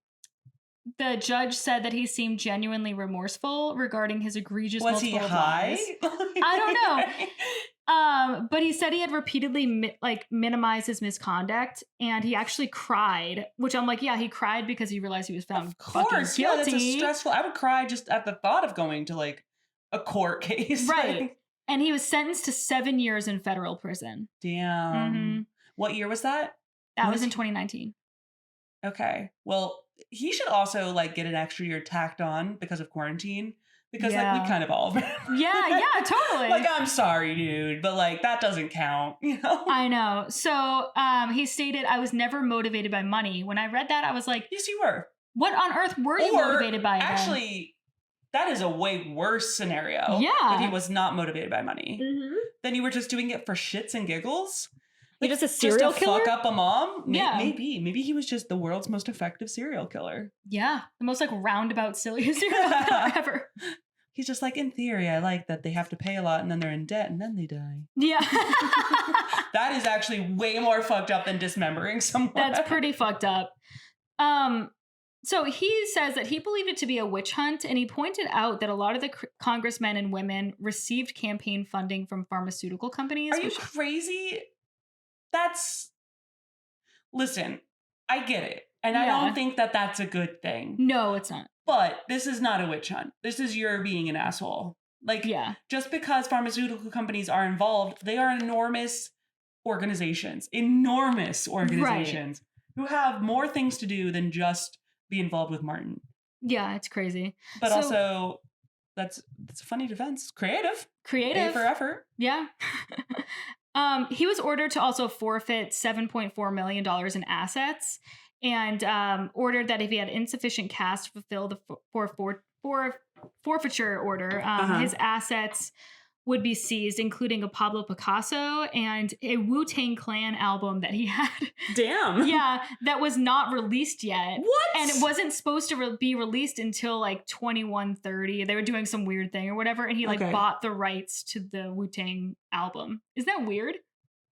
judge said that he seemed genuinely remorseful regarding his egregious multiple lies. Was he high? I don't know. But he said he had repeatedly minimized his misconduct, and he actually cried. Which I'm like, yeah, he cried because he realized he was found fucking guilty. Yeah, that's a stressful. I would cry just at the thought of going to like a court case, right? And he was sentenced to 7 years in federal prison. Damn. Mm-hmm. What year was that? That was in 2019. Okay. Well, he should also like get an extra year tacked on because of quarantine. Because like we kind of all Yeah, totally. Like, I'm sorry, dude, but like that doesn't count, you know? I know. So he stated, I was never motivated by money. When I read that, I was like, yes, you were. What on earth were you motivated by? Actually, that is a way worse scenario. Yeah. If he was not motivated by money. Mm-hmm. Then you were just doing it for shits and giggles. Like, you're just a serial killer? Fuck up a mom? Yeah. Maybe he was just the world's most effective serial killer. Yeah. The most like roundabout silly serial killer ever. He's just like, in theory, I like that they have to pay a lot and then they're in debt and then they die. Yeah. That is actually way more fucked up than dismembering someone. That's pretty fucked up. So he says that he believed it to be a witch hunt, and he pointed out that a lot of the congressmen and women received campaign funding from pharmaceutical companies. Are you crazy? Listen, I get it. And I don't think that that's a good thing. No, it's not. But this is not a witch hunt. This is your being an asshole. Like, just because pharmaceutical companies are involved, they are enormous organizations right, who have more things to do than just be involved with Martin. Yeah, it's crazy. But also, that's a funny defense. Creative. A for effort. Yeah. He was ordered to also forfeit $7.4 million in assets, and ordered that if he had insufficient cash to fulfill the forfeiture order, his assets would be seized, including a Pablo Picasso and a Wu-Tang Clan album that he had. Damn. Yeah, that was not released yet. What? And it wasn't supposed to be released until like 2130. They were doing some weird thing or whatever, and he bought the rights to the Wu-Tang album. Isn't that weird?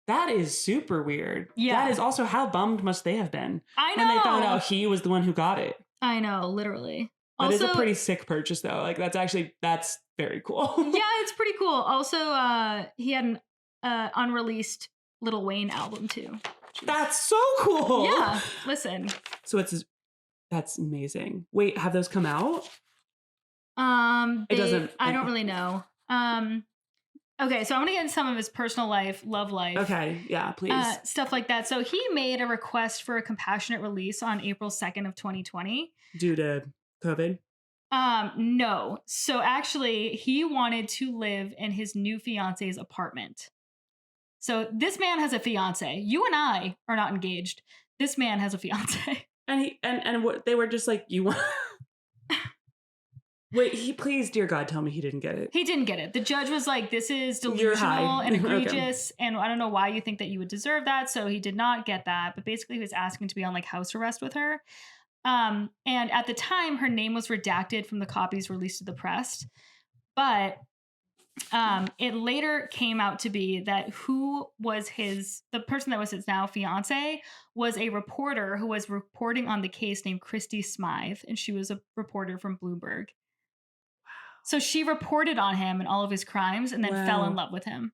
That is super weird. Yeah. That is also, how bummed must they have been? I know. When they found out he was the one who got it. I know, literally. That is Also, a pretty sick purchase, though. Like, that's very cool. yeah, it's pretty cool. Also, he had an unreleased Lil Wayne album too. That's so cool. Yeah, listen. So that's amazing. Wait, have those come out? It doesn't. I don't really know. Okay, so I'm gonna get into some of his personal life, love life. Okay, yeah, please. Stuff like that. So he made a request for a compassionate release on April 2nd of 2020. Due to COVID? No. So actually, he wanted to live in his new fiance's apartment. So this man has a fiance. You and I are not engaged. This man has a fiance. And what they were just like, you want. Wait, please, dear God, tell me he didn't get it. He didn't get it. The judge was like, this is delusional and egregious, and I don't know why you think that you would deserve that. So he did not get that. But basically, he was asking to be on like house arrest with her. And at the time, her name was redacted from the copies released to the press. But it later came out to be that the person that was his now fiance was a reporter who was reporting on the case named Christy Smythe, and she was a reporter from Bloomberg. So she reported on him and all of his crimes and then fell in love with him.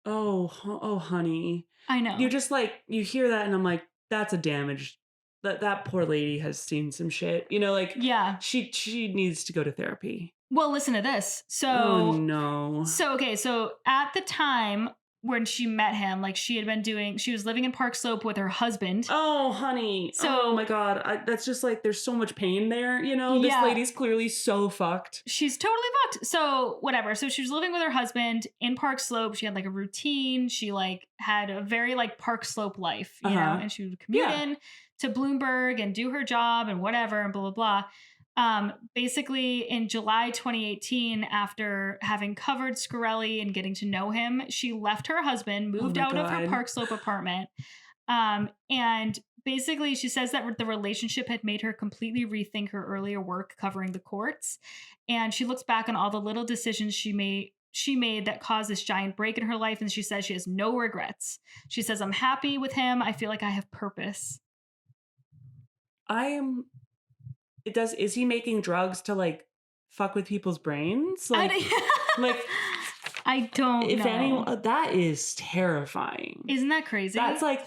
Oh, honey. I know. You're just like, you hear that and I'm like, that's a damage. That poor lady has seen some shit. You know, like, yeah, she needs to go to therapy. Well, listen to this. So, oh no. So at the time when she met him, like she was living in Park Slope with her husband. Oh, honey. So, oh my God. That's just like, there's so much pain there. You know, this lady's clearly so fucked. She's totally fucked. So whatever. So she was living with her husband in Park Slope. She had like a routine. She like had a very like Park Slope life, you know, and she would commute in to Bloomberg and do her job and whatever and blah, blah, blah. Basically in July 2018, after having covered Shkreli and getting to know him, she left her husband, moved out of her Park Slope apartment. And basically she says that the relationship had made her completely rethink her earlier work covering the courts. And she looks back on all the little decisions she made that caused this giant break in her life. And she says she has no regrets. She says, I'm happy with him. I feel like I have purpose. Is he making drugs to like fuck with people's brains? Like, I don't know. If anyone, that is terrifying. Isn't that crazy? That's like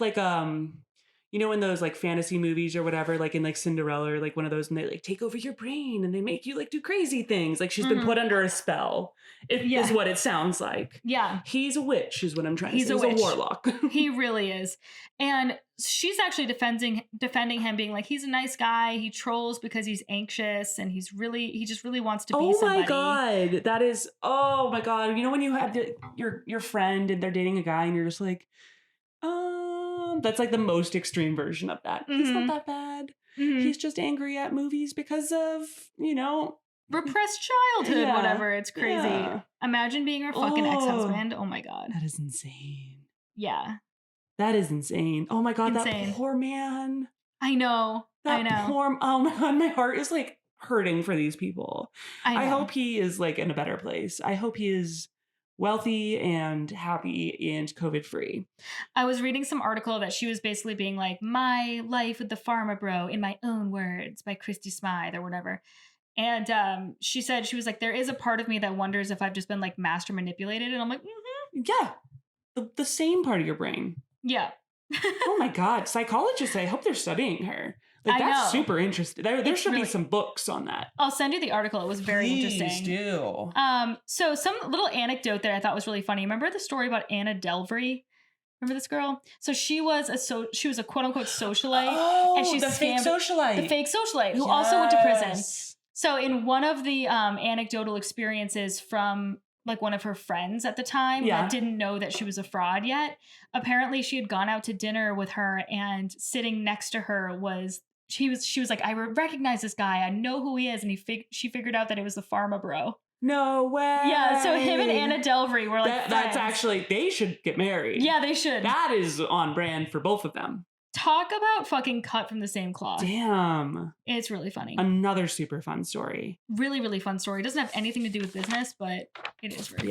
you know, in those like fantasy movies or whatever, like in like Cinderella or like one of those, and they like take over your brain and they make you like do crazy things. Like she's been put under a spell. Is what it sounds like. Yeah. He's a witch is what I'm trying to say. He's a warlock. He really is. And she's actually defending him, being like, he's a nice guy. He trolls because he's anxious and he just really wants to be somebody. Oh my God. That is, oh my God. You know, when you have your friend and they're dating a guy and you're just like, that's like the most extreme version of that. He's not that bad. He's just angry at movies because of, you know, repressed childhood, whatever. It's crazy. Yeah. Imagine being her fucking ex-husband. Oh my God. That is insane. Yeah. That is insane. Oh my God, that poor man. I know. Oh my God, my heart is like hurting for these people. I hope he is like in a better place. I hope he is wealthy and happy and COVID free. I was reading some article that she was basically being like, my life with the Pharma bro in my own words by Christy Smythe or whatever. And she said, she was like, there is a part of me that wonders if I've just been like master manipulated. And I'm like, yeah, the same part of your brain. Yeah. Oh my God. Psychologists, I hope they're studying her. Like, that's super interesting. There should be some books on that. I'll send you the article. It was very interesting. Please do. So some little anecdote that I thought was really funny. Remember the story about Anna Delvey? Remember this girl? So she was a quote unquote socialite. Oh, and she's the fake socialite. The fake socialite who also went to prison. So in one of the anecdotal experiences from like one of her friends at the time that didn't know that she was a fraud yet, apparently she had gone out to dinner with her, and sitting next to her was she was like, I recognize this guy. I know who he is. And she figured out that it was the Pharma bro. No way. Yeah, so him and Anna Delvey were like that's actually, they should get married. Yeah, they should. That is on brand for both of them. Talk about fucking cut from the same cloth. Damn. It's really funny. Another super fun story. Really, really fun story. It doesn't have anything to do with business, but it is very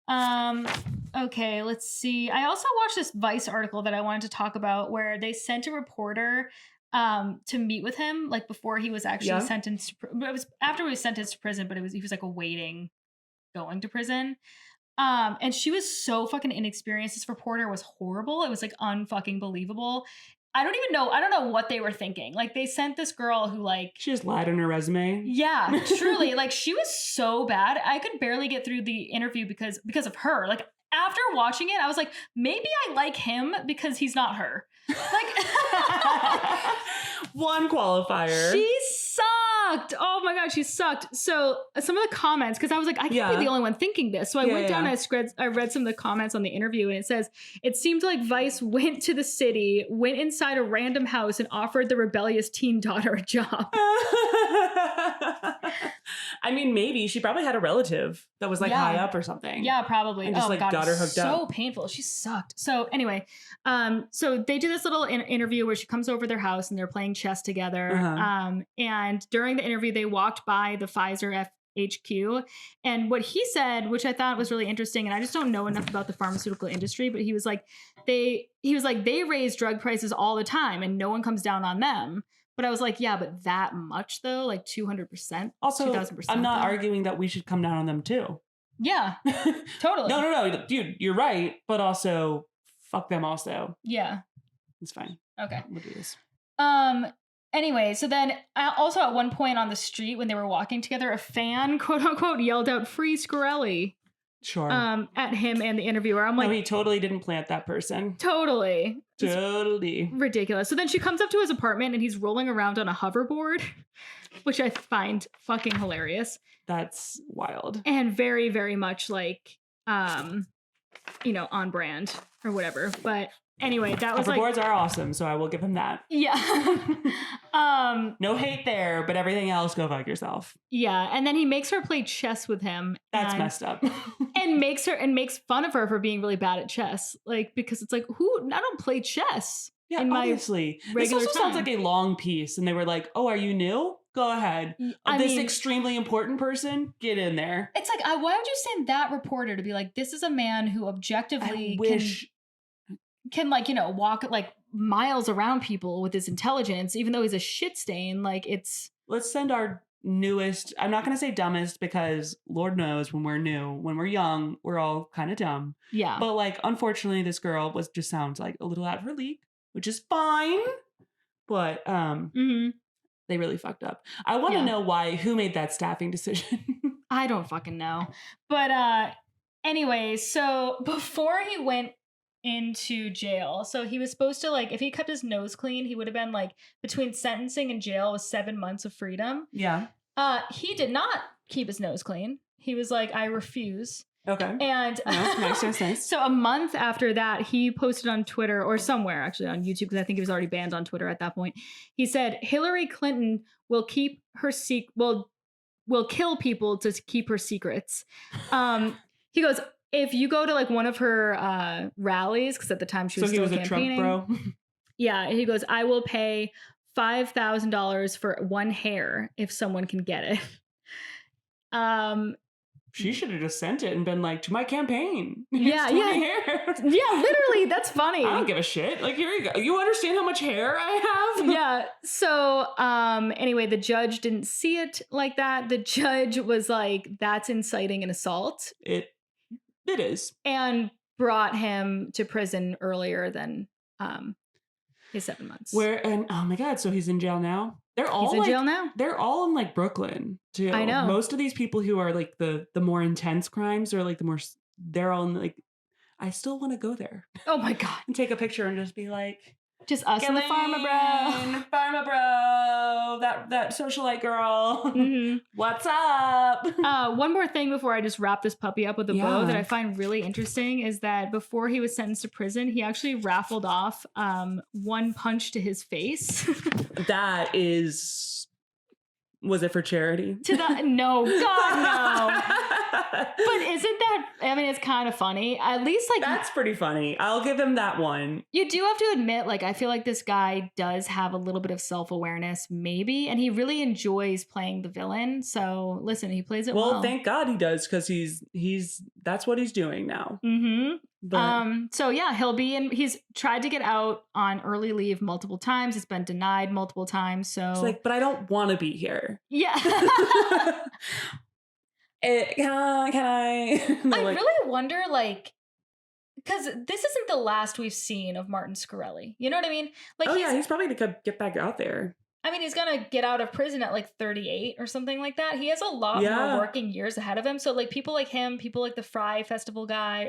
fun. Okay, let's see. I also watched this Vice article that I wanted to talk about where they sent a reporter to meet with him, like before he was actually sentenced. It was after he was sentenced to prison, but he was like awaiting going to prison. And she was so fucking inexperienced. This reporter was horrible. It was like unfucking believable. I don't know what they were thinking. Like they sent this girl who like she just lied on her resume. Yeah, truly. Like she was so bad. I could barely get through the interview because of her. Like after watching it, I was like, maybe I like him because he's not her. Like one qualifier. She sucked. Oh my God, she sucked. So some of the comments, because I was like, I can't be the only one thinking this. So I went down and I read some of the comments on the interview, and it says, it seemed like Vice went to the city, went inside a random house and offered the rebellious teen daughter a job. I mean, maybe she probably had a relative that was like high up or something. Yeah, probably. And just like got her hooked up. So painful. She sucked. So anyway, so they do this little interview where she comes over their house and they're playing chess together. And during the interview, they walked by the Pfizer HQ, and what he said, which I thought was really interesting, and I just don't know enough about the pharmaceutical industry, but he was like, they raise drug prices all the time and no one comes down on them. But I was like, yeah, but that much though, like 200%. Also, 2000%. I'm not arguing that we should come down on them too. Yeah, totally. No, dude, you're right. But also, fuck them also. Yeah. It's fine. Okay. We'll do this. Anyway, so then also at one point on the street when they were walking together, a fan, quote unquote, yelled out "Free Shkreli." Sure. At him and the interviewer. I'm like, no, he totally didn't plant that person. Totally. Totally. Ridiculous. So then she comes up to his apartment and he's rolling around on a hoverboard, which I find fucking hilarious. That's wild. And very, very much like, on brand or whatever. But anyway, that was hoverboards are awesome, so I will give him that. Yeah. No hate there, but everything else, go fuck yourself. Yeah, and then he makes her play chess with him. That's messed up. and makes fun of her for being really bad at chess, like because it's like, I don't play chess. Yeah, obviously. This also sounds like a long piece, and they were like, "Oh, are you new? Go ahead. This extremely important person, get in there." It's like, why would you send that reporter to be like, "This is a man who objectively can walk like miles around people with his intelligence, even though he's a shit stain." Like let's send our newest, I'm not going to say dumbest because Lord knows when we're new, when we're young, we're all kind of dumb. Yeah. But like, unfortunately, this girl just sounds like a little out of her league, which is fine. But they really fucked up. I want to know who made that staffing decision. I don't fucking know. But anyway, so before he went into jail, so he was supposed to, like, if he kept his nose clean, he would have been like between sentencing and jail was 7 months of freedom. Yeah. He did not keep his nose clean. He was like, I refuse. Okay. And nice. So a month after that, he posted on Twitter, or somewhere actually on YouTube, because I think he was already banned on Twitter at that point. He said, Hillary Clinton will keep her will kill people to keep her secrets. He goes, if you go to like one of her rallies, because at the time she was still campaigning. So he was a Trump bro? Yeah. He goes, I will pay $5,000 for one hair if someone can get it. She should have just sent it and been like, to my campaign. Yeah. Literally. That's funny. I don't give a shit. Like, here you go. You understand how much hair I have? Yeah. So anyway, the judge didn't see it like that. The judge was like, that's inciting an assault. It is. And brought him to prison earlier than his 7 months. Oh my God, so he's in jail now? He's in jail now? They're all in like Brooklyn too. I know. Most of these people who are like the more intense crimes or like they're all in like, I still want to go there. Oh my God. And take a picture and just be like, just us and the Pharma bro, that socialite girl. Mm-hmm. What's up? One more thing before I just wrap this puppy up with a bow that I find really interesting is that before he was sentenced to prison, he actually raffled off one punch to his face. That is... Was it for charity? No, God, no. But isn't that, I mean, it's kind of funny. At least like... That's pretty funny. I'll give him that one. You do have to admit, like, I feel like this guy does have a little bit of self-awareness, maybe, and he really enjoys playing the villain. So listen, he plays it well. Well, thank God he does, because he's that's what he's doing now. Mm-hmm. But So yeah, he's tried to get out on early leave multiple times. It's been denied multiple times. So it's like, but I don't want to be here. yeah. Can I? I really wonder, like, because this isn't the last we've seen of Martin Shkreli. You know what I mean? Like, he's probably to get back out there. I mean, he's gonna get out of prison at like 38 or something like that. He has a lot more working years ahead of him. So like people like him, people like the Fire Festival guy,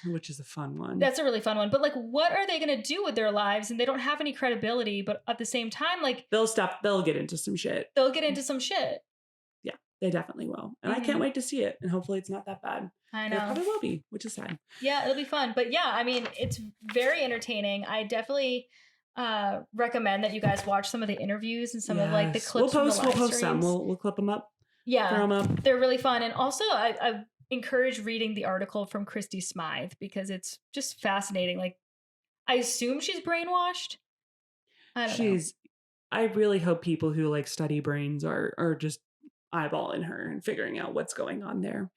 which is a fun one. That's a really fun one. But like, what are they gonna do with their lives? And they don't have any credibility. But at the same time, like they'll get into some shit. Yeah, they definitely will. And I can't wait to see it. And hopefully it's not that bad. I know. It probably will be, which is sad. Yeah, it'll be fun. But yeah, I mean, it's very entertaining. I definitely recommend that you guys watch some of the interviews and some of like the clips. We'll post some. We'll clip them up. Yeah, throw them up. They're really fun. And also, I encourage reading the article from Christy Smythe because it's just fascinating. Like, I assume she's brainwashed. I don't know. I really hope people who like study brains are just eyeballing her and figuring out what's going on there.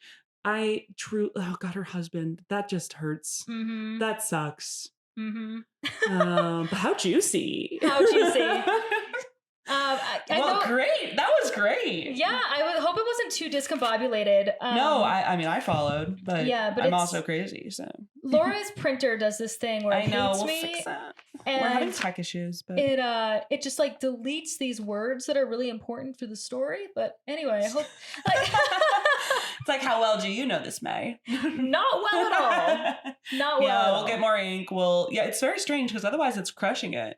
Oh God, her husband, that just hurts. Mm-hmm. That sucks. Mm-hmm. But how juicy. Great. That was great. Yeah, I would hope it wasn't too discombobulated. No, I mean, I followed, but but I'm also crazy, so. Laura's printer does this thing where it hates me. Fix that. And we're having tech issues, but it just like deletes these words that are really important for the story. But anyway, I hope like it's like, how well do you know this, May? Not well at all. Not well. Yeah, we'll get more ink. It's very strange because otherwise it's crushing it.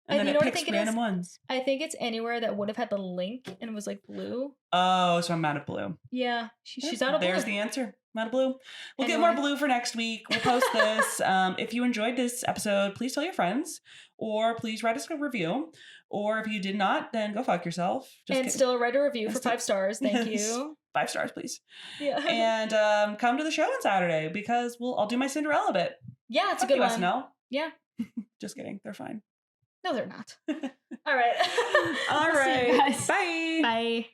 And then it picks random ones. I think it's anywhere that would have had the link and was like blue. Oh, so I'm out of blue. Yeah, she's out of blue. There's the answer. I'm out of blue. We'll get more blue for next week. We'll post this. If you enjoyed this episode, please tell your friends, or please write us a review. Or if you did not, then go fuck yourself. Still write a review for 5 stars. Thank you. 5 stars, please. Yeah. And come to the show on Saturday because I'll do my Cinderella bit. Yeah, it's a good one. SNL. Yeah. Just kidding. They're fine. No, they're not. All right. All right. Bye. Bye.